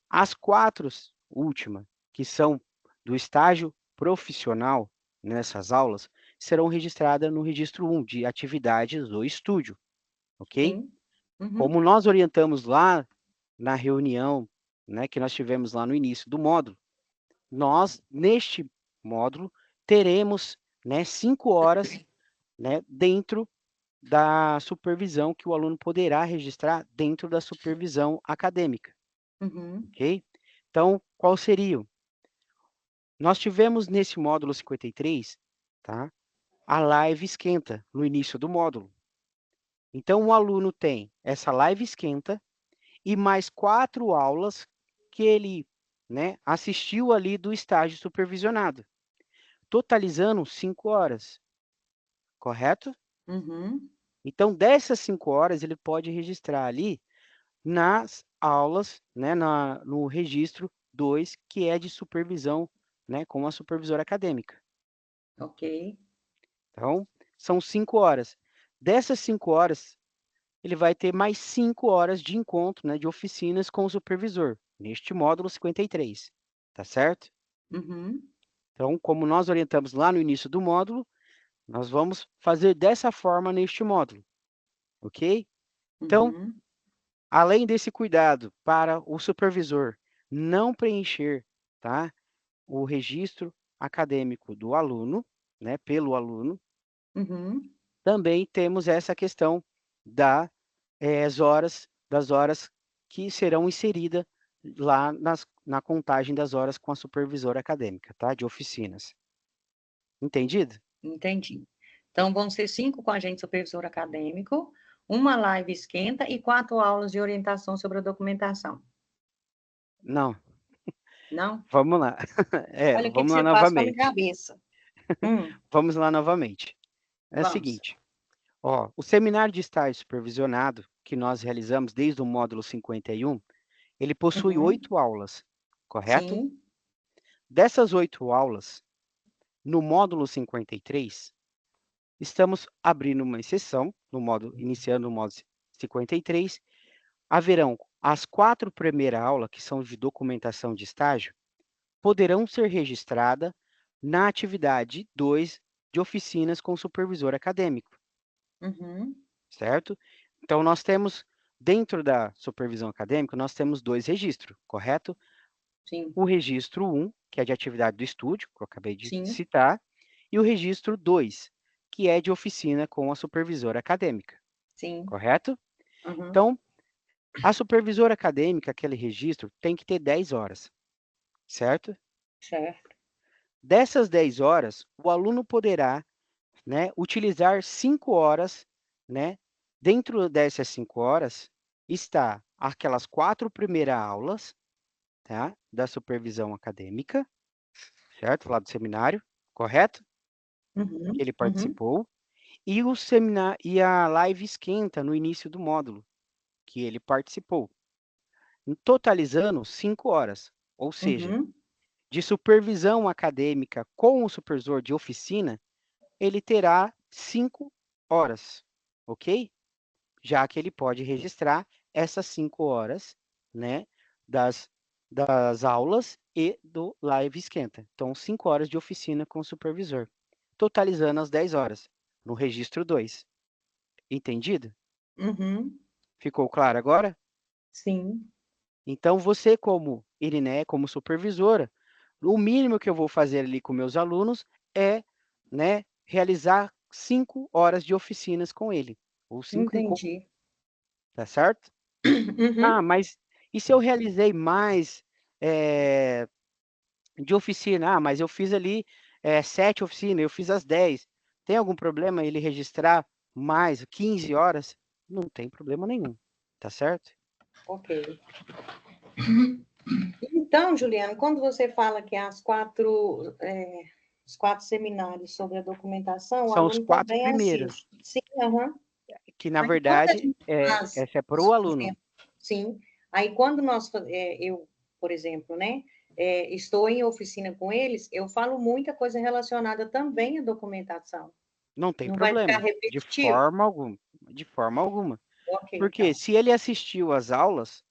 As 4 últimas, que são do estágio profissional, nessas aulas, serão registradas no registro 1, de atividades do estúdio, ok? Sim. Uhum. Como nós orientamos lá na reunião, né, que nós tivemos lá no início do módulo, nós, neste módulo, teremos, né, 5 horas, né, dentro da supervisão que o aluno poderá registrar dentro da supervisão acadêmica, Uhum. ok? Então, qual seria? Nós tivemos nesse módulo 53, tá, a live esquenta no início do módulo. Então, o aluno tem essa live esquenta e mais 4 aulas que ele, né, assistiu ali do estágio supervisionado, totalizando 5 horas, correto? Uhum. Então, dessas 5 horas, ele pode registrar ali aulas, né, no registro 2, que é de supervisão, né, com a supervisora acadêmica. Ok. Então, são 5 horas. Dessas 5 horas, ele vai ter mais 5 horas de encontro, né, de oficinas com o supervisor, neste módulo 53, tá certo? Uhum. Então, como nós orientamos lá no início do módulo, nós vamos fazer dessa forma neste módulo, ok? Então, Uhum. além desse cuidado para o supervisor não preencher, tá, o registro acadêmico do aluno, né, pelo aluno, Uhum. também temos essa questão da, das horas que serão inseridas lá na contagem das horas com a supervisora acadêmica, tá, de oficinas. Entendido? Entendi. Então, vão ser 5 com agente supervisor acadêmico, uma live esquenta e 4 aulas de orientação sobre a documentação. Não, Não? vamos lá. Olha o que Vamos lá você faz com a minha novamente. cabeça. Vamos lá novamente. É o Vamos. seguinte, ó, o seminário de estágio supervisionado que nós realizamos desde o módulo 51, ele possui Uhum. 8 aulas, correto? Sim. Dessas 8 aulas, no módulo 53, estamos abrindo uma exceção, iniciando o módulo 53, haverão as 4 primeiras aulas, que são de documentação de estágio, poderão ser registradas na atividade 2 de oficinas com supervisor acadêmico, Uhum. certo? Então, nós temos, dentro da supervisão acadêmica, nós temos 2 registros, correto? Sim. O registro 1, que é de atividade do estúdio, que eu acabei de Sim. citar, e o registro 2, que é de oficina com a supervisora acadêmica, Sim. correto? Uhum. Então, a supervisora acadêmica, aquele registro, tem que ter 10 horas, certo? Certo. Dessas 10 horas, o aluno poderá, né, utilizar 5 horas, né? Dentro dessas 5 horas, está aquelas 4 primeiras aulas, tá? Da supervisão acadêmica, certo? Lá do seminário, correto? Uhum. Que ele Uhum. participou, e o seminário e a live esquenta no início do módulo, que ele participou, totalizando 5 horas. Ou seja, Uhum. de supervisão acadêmica com o supervisor de oficina, ele terá 5 horas, ok? Já que ele pode registrar essas 5 horas, né, das aulas e do live esquenta. Então, 5 horas de oficina com o supervisor, totalizando as 10 horas, no registro 2. Entendido? Uhum. Ficou claro agora? Sim. Então, você como Iriné, como supervisora, o mínimo que eu vou fazer ali com meus alunos é, né, realizar 5 horas de oficinas com ele, ou 5 encontros, Entendi. tá certo? Ah, Uhum. mas e se eu realizei mais de oficina? Ah, mas eu fiz ali 7 oficinas, eu fiz as 10. Tem algum problema ele registrar mais 15 horas? Não tem problema nenhum, tá certo? Ok. Então, Juliana, quando você fala que os 4 seminários sobre a documentação, o São os aluno 4 também primeiros, assiste. Sim, aham. que na Aí, quando a verdade, gente faz, essa é para o por aluno. exemplo, sim, aí quando eu, por exemplo, né, estou em oficina com eles, eu falo muita coisa relacionada também à documentação. Não tem Não vai ficar problema, de repetitivo? forma alguma, de forma alguma. Ok, Porque então. se ele assistiu às aulas,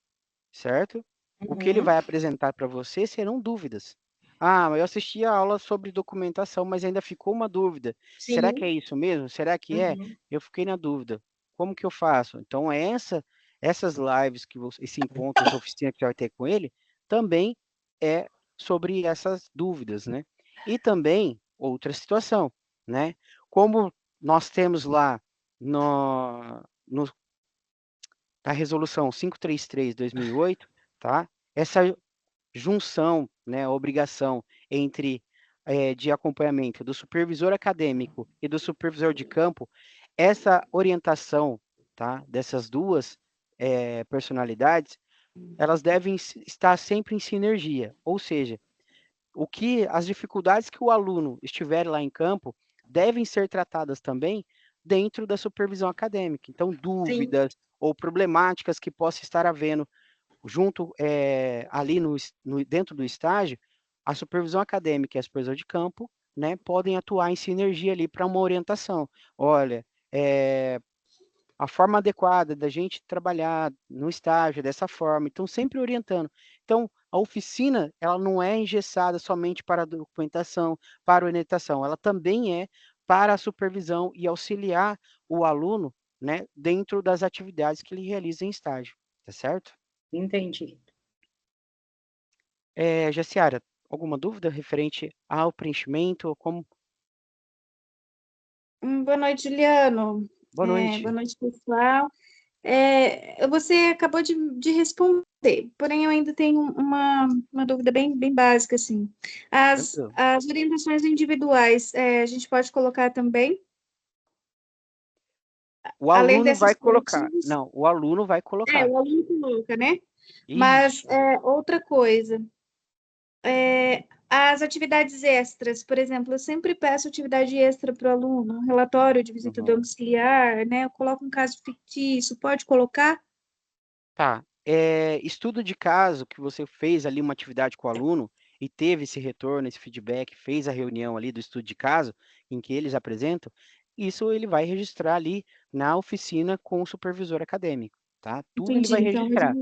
certo? O que ele Uhum. vai apresentar para você serão dúvidas. Ah, mas eu assisti a aula sobre documentação, mas ainda ficou uma dúvida. Será que é Sim. isso mesmo? Será que é? Uhum. Eu fiquei na dúvida. Como que eu faço? Então, essas lives que você, esse encontro, essa oficina que você vai ter com ele, também é sobre essas dúvidas, né? E também outra situação, né? Como nós temos lá no a resolução 533/2008, tá? Essa junção, né, obrigação entre de acompanhamento do supervisor acadêmico e do supervisor de campo, essa orientação, tá, dessas duas personalidades, elas devem estar sempre em sinergia, ou seja, as dificuldades que o aluno estiver lá em campo devem ser tratadas também dentro da supervisão acadêmica. Então, Sim. dúvidas ou problemáticas que possa estar havendo junto ali dentro do estágio, a supervisão acadêmica e a supervisão de campo, né, podem atuar em sinergia ali para uma orientação. Olha, a forma adequada da gente trabalhar no estágio dessa forma, então sempre orientando. Então, a oficina, ela não é engessada somente para a documentação, para a orientação, ela também é para a supervisão e auxiliar o aluno, né, dentro das atividades que ele realiza em estágio, tá certo? Entendi. Jaciara, alguma dúvida referente ao preenchimento, ou como... Boa noite, Juliano. Boa noite. Boa noite, pessoal. Você acabou de responder, porém eu ainda tenho uma dúvida bem básica, assim. As orientações individuais, a gente pode colocar também? O Além aluno dessas vai colocar. coletivas? Não, o aluno vai colocar. O aluno coloca, né? Isso. Mas outra coisa, as atividades extras, por exemplo, eu sempre peço atividade extra para o aluno, um relatório de visita domiciliar, né? Eu coloco um caso fictício, pode colocar? Tá. Estudo de caso que você fez ali uma atividade com o aluno e teve esse retorno, esse feedback, fez a reunião ali do estudo de caso em que eles apresentam, isso ele vai registrar ali na oficina com o supervisor acadêmico, tá? Tudo ele Entendi, vai então... registrar.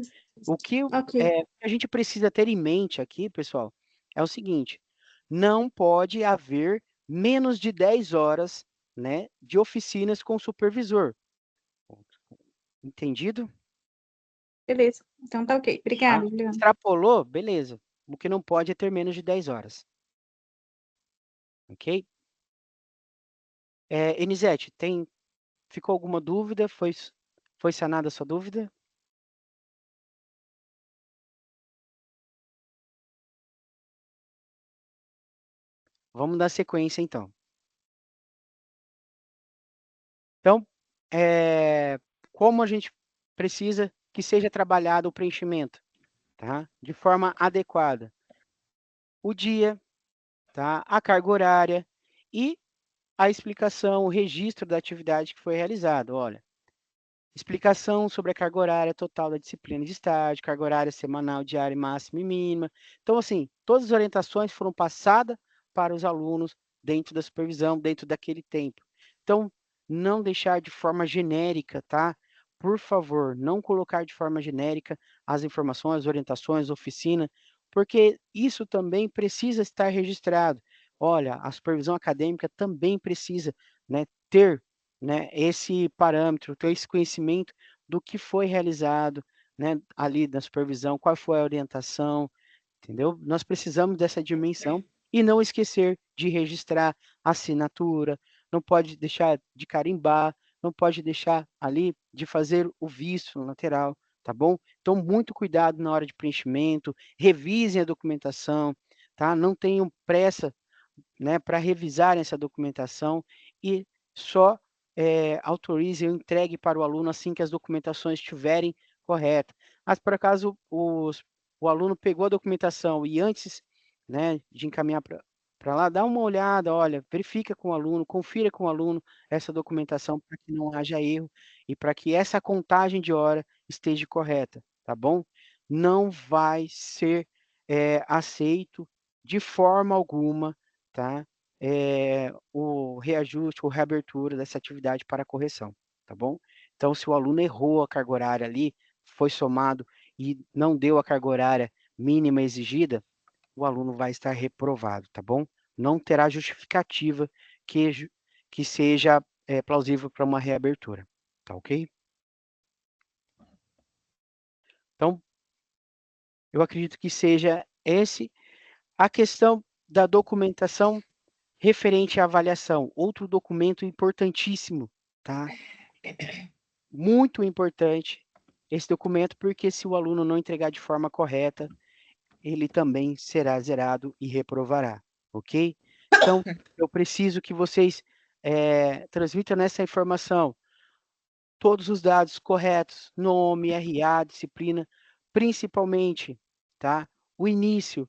O que Ok. a gente precisa ter em mente aqui, pessoal, é o seguinte: não pode haver menos de 10 horas, né, de oficinas com o supervisor. Entendido? Beleza, então tá ok. Obrigada, Tá? Juliana. Extrapolou? Beleza. O que não pode é ter menos de 10 horas. Ok? Enisete, ficou alguma dúvida? Foi sanada a sua dúvida? Vamos dar sequência, então. Então, como a gente precisa que seja trabalhado o preenchimento, tá? De forma adequada. O dia, tá? A carga horária e a explicação, o registro da atividade que foi realizada. Olha, explicação sobre a carga horária total da disciplina de estágio, carga horária semanal, diária, máxima e mínima. Então, assim, todas as orientações foram passadas para os alunos dentro da supervisão, dentro daquele tempo. Então, não deixar de forma genérica, tá? Por favor, não colocar de forma genérica as informações, as orientações, oficina, porque isso também precisa estar registrado. Olha, a supervisão acadêmica também precisa, né, ter, né, esse parâmetro, ter esse conhecimento do que foi realizado, né, ali na supervisão, qual foi a orientação, entendeu? Nós precisamos dessa dimensão e não esquecer de registrar a assinatura, não pode deixar de carimbar, não pode deixar ali de fazer o visto no lateral, tá bom? Então, muito cuidado na hora de preenchimento, revisem a documentação, tá? Não tenham pressa, né, para revisar essa documentação e só autorize ou entregue para o aluno assim que as documentações estiverem corretas. Mas, por acaso, o aluno pegou a documentação e antes, né, de encaminhar para lá, dá uma olhada, olha, verifica com o aluno, confira com o aluno essa documentação para que não haja erro e para que essa contagem de hora esteja correta, tá bom? Não vai ser aceito de forma alguma, tá? O reajuste ou reabertura dessa atividade para correção, tá bom? Então, se o aluno errou a carga horária ali, foi somado e não deu a carga horária mínima exigida, o aluno vai estar reprovado, tá bom? Não terá justificativa que seja plausível para uma reabertura, tá ok? Então, eu acredito que seja esse a questão da documentação referente à avaliação, outro documento importantíssimo, tá? Muito importante esse documento, porque se o aluno não entregar de forma correta, ele também será zerado e reprovará, ok? Então, eu preciso que vocês transmitam nessa informação todos os dados corretos, nome, RA, disciplina, principalmente, tá? O início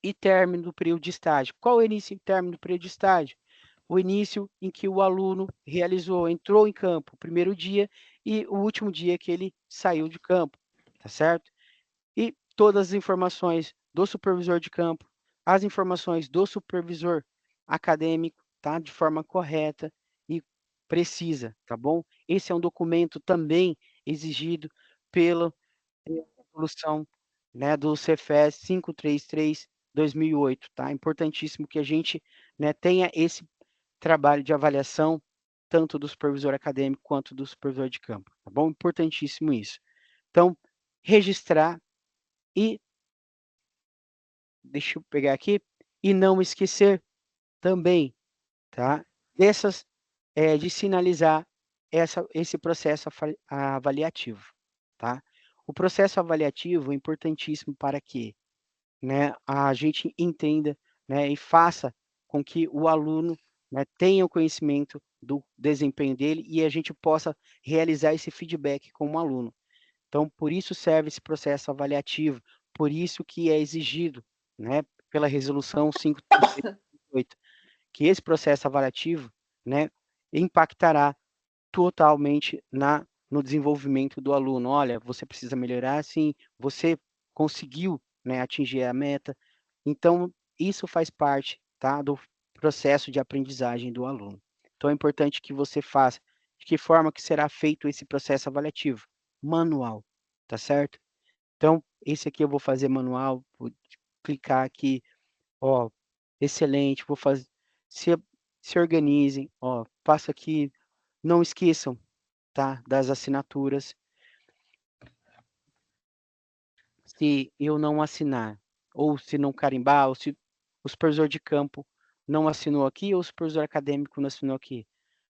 e término do período de estágio. Qual é o início e término do período de estágio? O início em que o aluno entrou em campo, o primeiro dia, e o último dia que ele saiu de campo, tá certo? todas as informações do supervisor de campo, as informações do supervisor acadêmico, tá? De forma correta e precisa, tá bom? Esse é um documento também exigido pela resolução, né, do Cefes 533/2008, tá? Importantíssimo que a gente, né, tenha esse trabalho de avaliação tanto do supervisor acadêmico quanto do supervisor de campo, tá bom? Importantíssimo isso. Então, registrar e deixa eu pegar aqui, e não esquecer também, tá? De sinalizar esse processo avaliativo, tá? O processo avaliativo é importantíssimo para que, né, a gente entenda, né, e faça com que o aluno, né, tenha o conhecimento do desempenho dele e a gente possa realizar esse feedback com o aluno. Então, por isso serve esse processo avaliativo, por isso que é exigido, né, pela resolução 538, que esse processo avaliativo, né, impactará totalmente no desenvolvimento do aluno. Olha, você precisa melhorar, sim, você conseguiu, né, atingir a meta. Então, isso faz parte, tá, do processo de aprendizagem do aluno. Então, é importante que você faça. De que forma que será feito esse processo avaliativo? Manual, tá certo? Então, esse aqui eu vou fazer manual, vou clicar aqui, ó, excelente, vou fazer, se, se organizem, ó, passa aqui, não esqueçam, tá, das assinaturas. Se eu não assinar, ou se não carimbar, ou se o supervisor de campo não assinou aqui, ou o supervisor acadêmico não assinou aqui,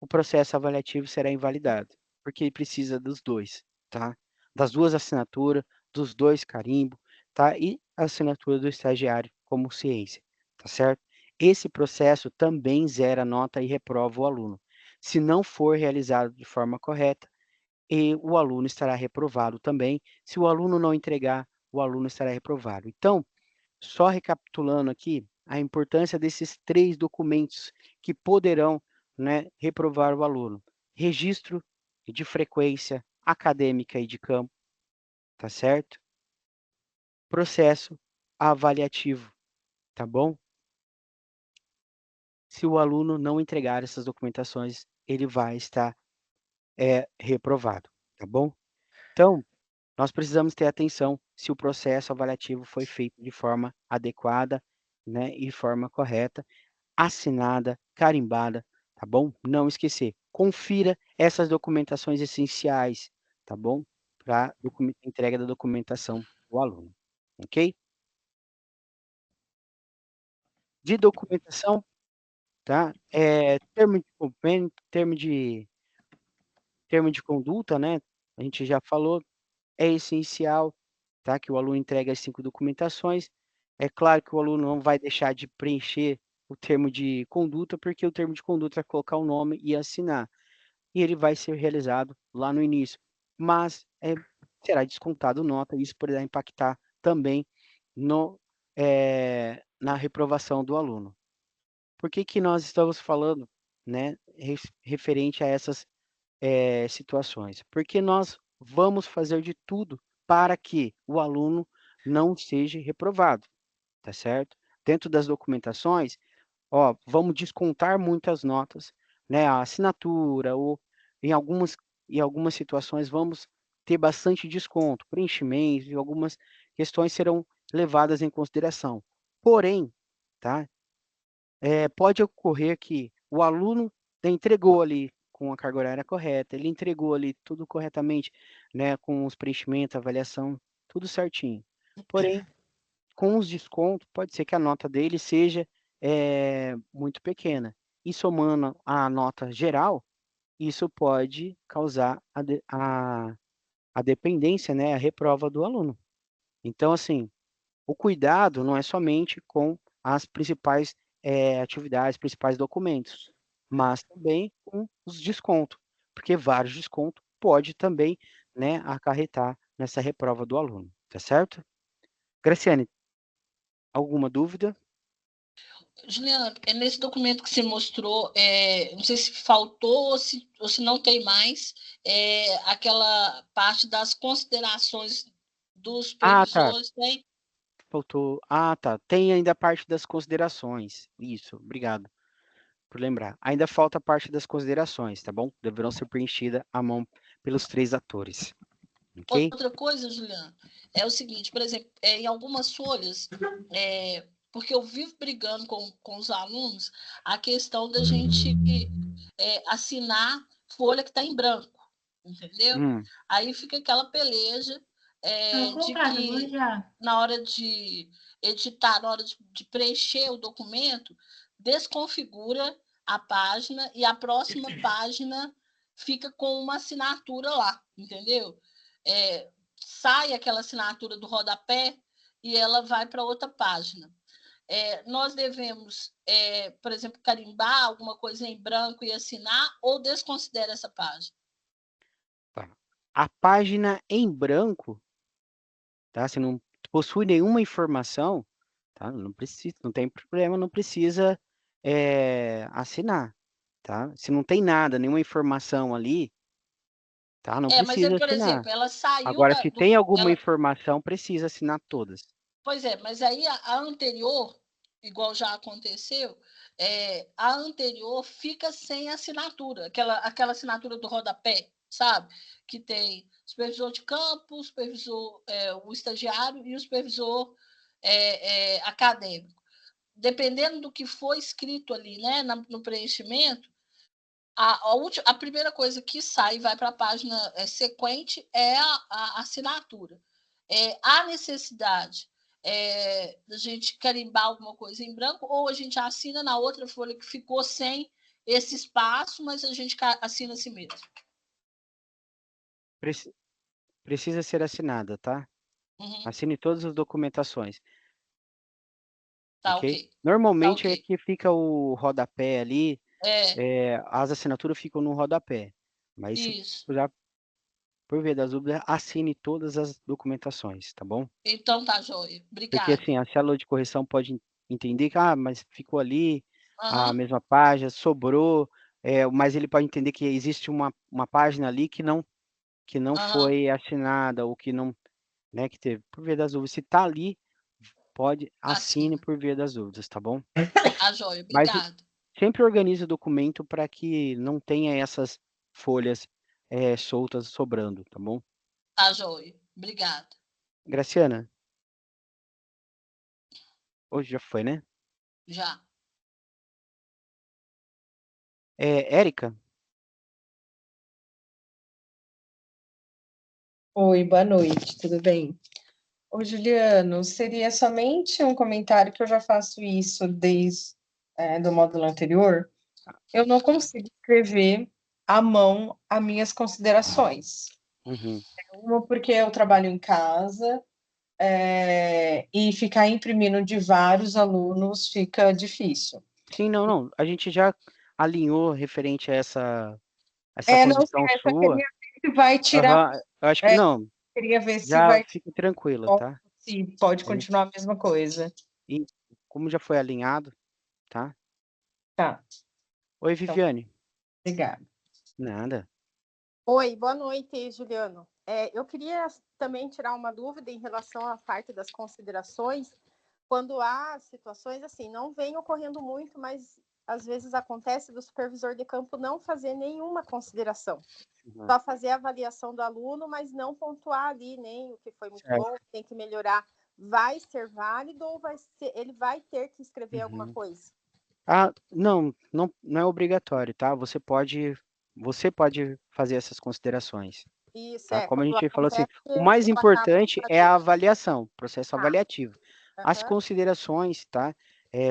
o processo avaliativo será invalidado, porque ele precisa dos dois, tá? Das duas assinaturas, dos dois carimbos, tá? E a assinatura do estagiário como ciência, tá certo? Esse processo também zera a nota e reprova o aluno. Se não for realizado de forma correta, e o aluno estará reprovado também. Se o aluno não entregar, o aluno estará reprovado. Então, só recapitulando aqui, a importância desses 3 documentos que poderão, né, reprovar o aluno. Registro de frequência acadêmica e de campo, tá certo? Processo avaliativo, tá bom? Se o aluno não entregar essas documentações, ele vai estar reprovado, tá bom? Então, nós precisamos ter atenção se o processo avaliativo foi feito de forma adequada, né, e forma correta, assinada, carimbada, tá bom? Não esquecer, confira essas documentações essenciais, tá bom? Para entrega da documentação do aluno, ok? De documentação, tá? Termo de conduta, né? A gente já falou, é essencial, tá, que o aluno entregue as 5 documentações. É claro que o aluno não vai deixar de preencher o termo de conduta, porque o termo de conduta vai colocar o nome e assinar, e ele vai ser realizado lá no início, mas será descontado nota, e isso poderá impactar também no, na reprovação do aluno. Por que que nós estamos falando, né, referente a essas situações? Porque nós vamos fazer de tudo para que o aluno não seja reprovado, tá certo? Dentro das documentações, ó, vamos descontar muitas notas, né? A assinatura ou em algumas situações vamos ter bastante desconto, preenchimento e algumas questões serão levadas em consideração. Porém, tá? Pode ocorrer que o aluno entregou ali com a carga horária correta, ele entregou ali tudo corretamente, né, com os preenchimentos, avaliação, tudo certinho. Porém, com os descontos, pode ser que a nota dele seja muito pequena. E somando a nota geral, isso pode causar a dependência, né, a reprova do aluno. Então, assim, o cuidado não é somente com as principais atividades, principais documentos, mas também com os descontos, porque vários descontos pode também, né, acarretar nessa reprova do aluno, tá certo? Graciane, alguma dúvida? Juliana, nesse documento que você mostrou, não sei se faltou ou se não tem mais, aquela parte das considerações dos Ah, tá. supervisores tem. Faltou. Ah, tá. Tem ainda a parte das considerações. Isso, obrigado por lembrar. Ainda falta a parte das considerações, tá bom? Deverão ser preenchidas à mão pelos 3 atores. Ok? Outra coisa, Juliana, é o seguinte, por exemplo, em algumas folhas, porque eu vivo brigando com os alunos, a questão da gente assinar folha que está em branco, entendeu? Aí fica aquela peleja de que na hora de editar, na hora de preencher o documento, desconfigura a página e a próxima página fica com uma assinatura lá, entendeu? Sai aquela assinatura do rodapé e ela vai para outra página. Nós devemos, por exemplo, carimbar alguma coisa em branco e assinar, ou desconsidera essa página? Tá. A página em branco, tá? Se não possui nenhuma informação, tá? Não precisa, não tem problema, não precisa assinar, tá? Se não tem nada, nenhuma informação ali, tá? Não Mas, precisa por assinar. exemplo, ela saiu Agora, se tem alguma ela... informação, precisa assinar todas. Pois é, mas aí a anterior, igual já aconteceu, a anterior fica sem assinatura, aquela assinatura do rodapé, sabe? Que tem supervisor de campo, supervisor, o estagiário e o supervisor acadêmico. Dependendo do que foi escrito ali, né, no preenchimento, a primeira coisa que sai e vai para a página sequente é a assinatura. Há necessidade da gente carimbar alguma coisa em branco, ou a gente assina na outra folha que ficou sem esse espaço, mas a gente assina assim mesmo? Precisa ser assinada, tá? Assine todas as documentações. Tá, ok? Normalmente tá, é que fica o rodapé ali, as assinaturas ficam no rodapé. Mas isso. Por via das dúvidas, assine todas as documentações, tá bom? Então tá, joia. Obrigada. Porque assim, a célula de correção pode entender que, mas ficou ali a mesma página, sobrou, mas ele pode entender que existe uma página ali que não foi assinada, ou que não, né, que teve. Por via das dúvidas, se tá ali, assine por via das dúvidas, tá bom? Tá, joia. Mas Obrigada. sempre organize o documento para que não tenha essas folhas soltas sobrando, tá bom? Tá, joia. Obrigada. Graciana? Hoje já foi, né? Já. Érica? Oi, boa noite, tudo bem? Ô, Juliano, seria somente um comentário, que eu já faço isso desde do módulo anterior. Eu não consigo escrever à mão as minhas considerações. Uma, porque eu trabalho em casa, e ficar imprimindo de vários alunos fica difícil. Sim, não. A gente já alinhou referente a essa condição sua. Vai tirar. Eu acho que não. Queria ver se já vai. Fique tranquila, tá? Se pode continuar a mesma coisa. E como já foi alinhado, tá? Tá. Oi, Viviane. Obrigada. Nada. Oi, boa noite, Juliano. Eu queria também tirar uma dúvida em relação à parte das considerações. Quando há situações assim, não vem ocorrendo muito, mas às vezes acontece do supervisor de campo não fazer nenhuma consideração. Só fazer a avaliação do aluno, mas não pontuar ali nem o que foi muito bom, tem que melhorar. Vai ser válido ou ele vai ter que escrever alguma coisa? Não é obrigatório, tá? Você pode fazer essas considerações. Isso, tá? Como a gente falou assim, o mais importante é a avaliação, processo avaliativo. As considerações, tá?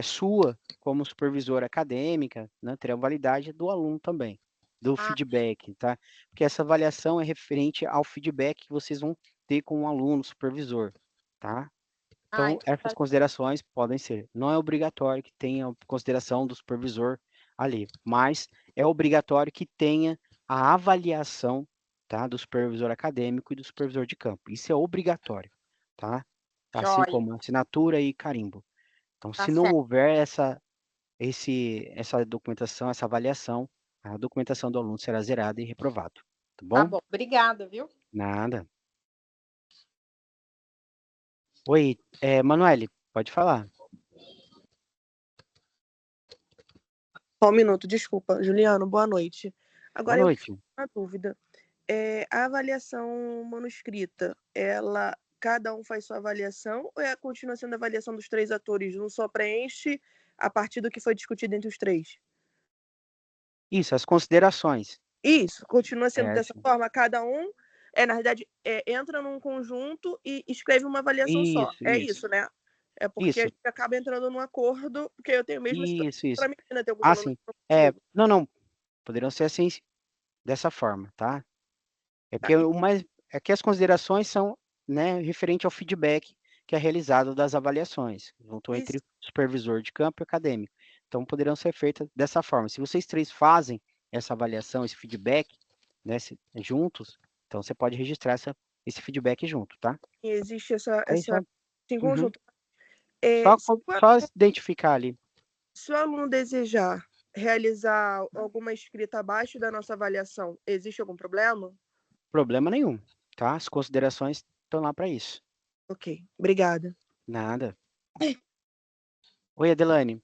Sua, como supervisora acadêmica, né, terão validade do aluno também, do feedback, tá? Porque essa avaliação é referente ao feedback que vocês vão ter com o aluno, supervisor, tá? Então, essas considerações podem ser. Não é obrigatório que tenha consideração do supervisor ali, mas é obrigatório que tenha a avaliação, tá, do supervisor acadêmico e do supervisor de campo. Isso é obrigatório, tá? Assim como assinatura e carimbo. Então, se não houver essa documentação, essa avaliação, a documentação do aluno será zerada e reprovado. Tá bom? Tá bom, obrigada, viu? Nada. Oi, Manoel, pode falar. Só um minuto, desculpa. Juliano, boa noite. Boa Agora eu noite. fico com uma dúvida. A avaliação manuscrita, cada um faz sua avaliação ou continua sendo a avaliação dos 3 atores? Um só preenche a partir do que foi discutido entre os 3? Isso, as considerações. Isso, continua sendo dessa Sim. forma? Cada um, na verdade, entra num conjunto e escreve uma avaliação só. É isso, né? É porque a Isso, gente acaba entrando num acordo, porque eu tenho a mesma situação isso. para mim, né? Tem alguns Ah, alunos sim. que não consigo. Não, poderão ser assim, dessa forma, tá? É Tá. porque é que as considerações são, né, referente ao feedback que é realizado das avaliações, junto entre Isso. o supervisor de campo e o acadêmico. Então, poderão ser feitas dessa forma. Se vocês três fazem essa avaliação, esse feedback, né, juntos, então você pode registrar esse feedback junto, tá? Existe Aí só, em uhum. conjunto. É, Só identificar ali. se o aluno desejar realizar alguma escrita abaixo da nossa avaliação, existe algum problema? Problema nenhum, tá? As considerações estão lá para isso. Ok, obrigada. Nada. Oi, Adelane.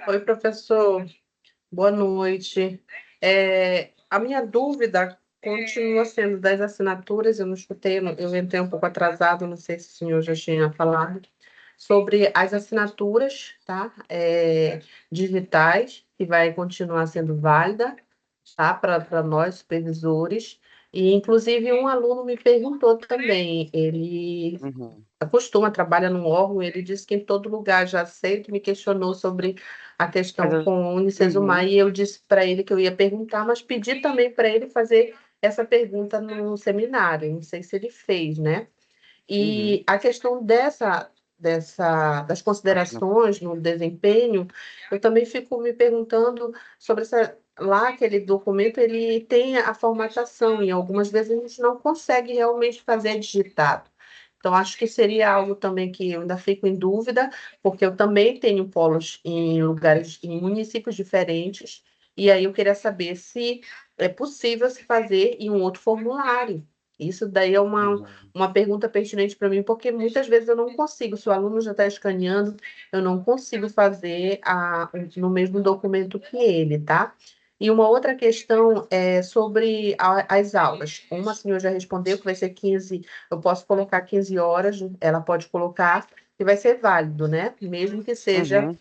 Oi, professor. Boa noite. A minha dúvida continua sendo das assinaturas, eu não escutei, eu entrei um pouco atrasado, não sei se o senhor já tinha falado, sobre as assinaturas, tá? Digitais, que vai continuar sendo válida, tá? Para nós, supervisores. E, inclusive, um aluno me perguntou também, ele trabalha num órgão, ele disse que em todo lugar já aceita, me questionou sobre a questão com o Unicesumar, e eu disse para ele que eu ia perguntar, mas pedi também para ele fazer essa pergunta no seminário, não sei se ele fez, né? E a questão das considerações no desempenho, eu também fico me perguntando sobre lá aquele documento, ele tem a formatação, e algumas vezes a gente não consegue realmente fazer digitado. Então, acho que seria algo também que eu ainda fico em dúvida, porque eu também tenho polos em lugares, em municípios diferentes, e aí eu queria saber se é possível se fazer em um outro formulário. Isso daí é uma pergunta pertinente para mim, porque muitas vezes eu não consigo, se o aluno já está escaneando, eu não consigo fazer no mesmo documento que ele, tá? E uma outra questão é sobre as aulas. Uma a senhora já respondeu que vai ser 15, eu posso colocar 15 horas, ela pode colocar, e vai ser válido, né? Mesmo que seja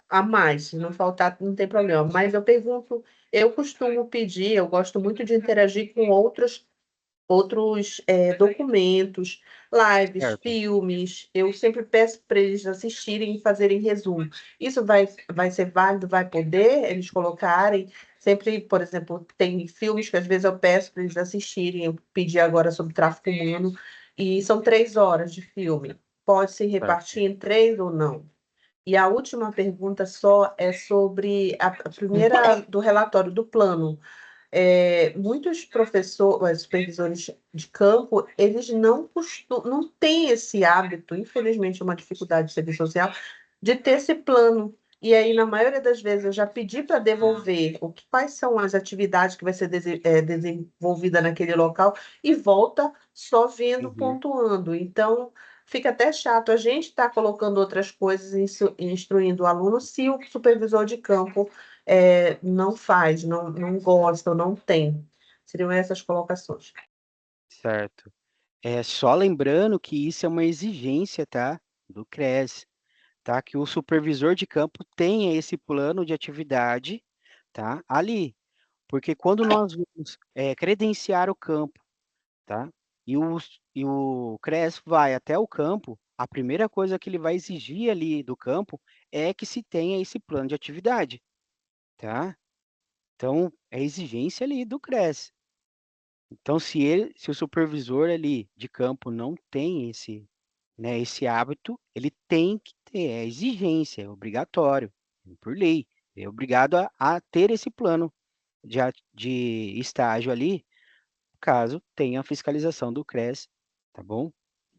a mais, se não faltar, não tem problema. Mas eu pergunto, eu costumo pedir, eu gosto muito de interagir com outros documentos, lives, filmes. Eu sempre peço para eles assistirem e fazerem resumo. Isso vai ser válido, vai poder eles colocarem. Sempre, por exemplo, tem filmes que às vezes eu peço para eles assistirem. Eu pedi agora sobre tráfico humano, e são 3 horas de filme. Pode se repartir em 3 ou não? E a última pergunta só é sobre a primeira do relatório do plano. Muitos professores, supervisores de campo, eles não têm esse hábito, infelizmente é uma dificuldade de serviço social, de ter esse plano. E aí, na maioria das vezes, eu já pedi para devolver quais são as atividades que vai ser desenvolvida naquele local, e volta só vendo, pontuando. Então, fica até chato. A gente está colocando outras coisas, instruindo o aluno, se o supervisor de campo não faz, não gosta ou não tem. Seriam essas colocações. Certo. Só lembrando que isso é uma exigência, tá, do CRES, tá, que o supervisor de campo tenha esse plano de atividade, tá, ali, porque quando nós vamos credenciar o campo, tá, e o CRES vai até o campo, a primeira coisa que ele vai exigir ali do campo é que se tenha esse plano de atividade, tá? Então, é exigência ali do CRES. Então, se o supervisor ali de campo não tem esse hábito, ele tem que ter, é exigência, é obrigatório, por lei, é obrigado a ter esse plano de estágio ali, caso tenha a fiscalização do CRES, tá bom?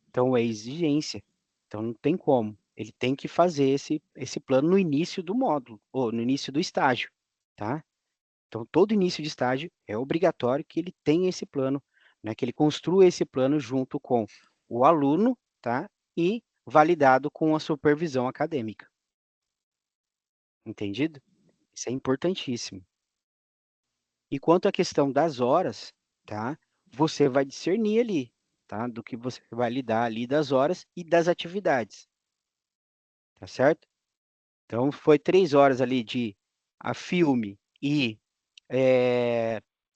Então, é exigência, então não tem como, ele tem que fazer esse plano no início do módulo, ou no início do estágio, tá? Então, todo início de estágio é obrigatório que ele tenha esse plano né? Que ele construa esse plano junto com o aluno, tá? E validado com a supervisão acadêmica. Entendido? Isso é importantíssimo. E quanto à questão das horas, tá? Você vai discernir ali, tá? Do que você vai lidar ali das horas e das atividades, tá certo? Então, foi 3 horas ali de filme e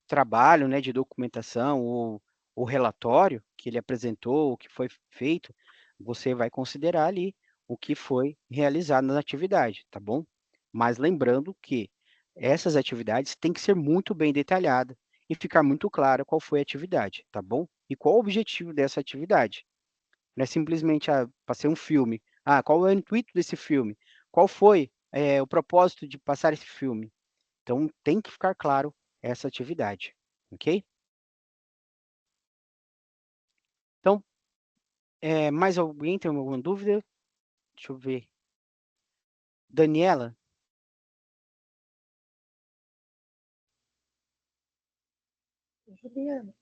trabalho, né, de documentação ou relatório que ele apresentou, o que foi feito, você vai considerar ali o que foi realizado na atividade, tá bom? Mas lembrando que essas atividades têm que ser muito bem detalhadas e ficar muito claro qual foi a atividade, tá bom? E qual o objetivo dessa atividade. Não é simplesmente passei um filme. Qual é o intuito desse filme? Qual foi o propósito de passar esse filme? Então, tem que ficar claro essa atividade, ok? Então, mais alguém tem alguma dúvida? Deixa eu ver. Daniela? Juliana.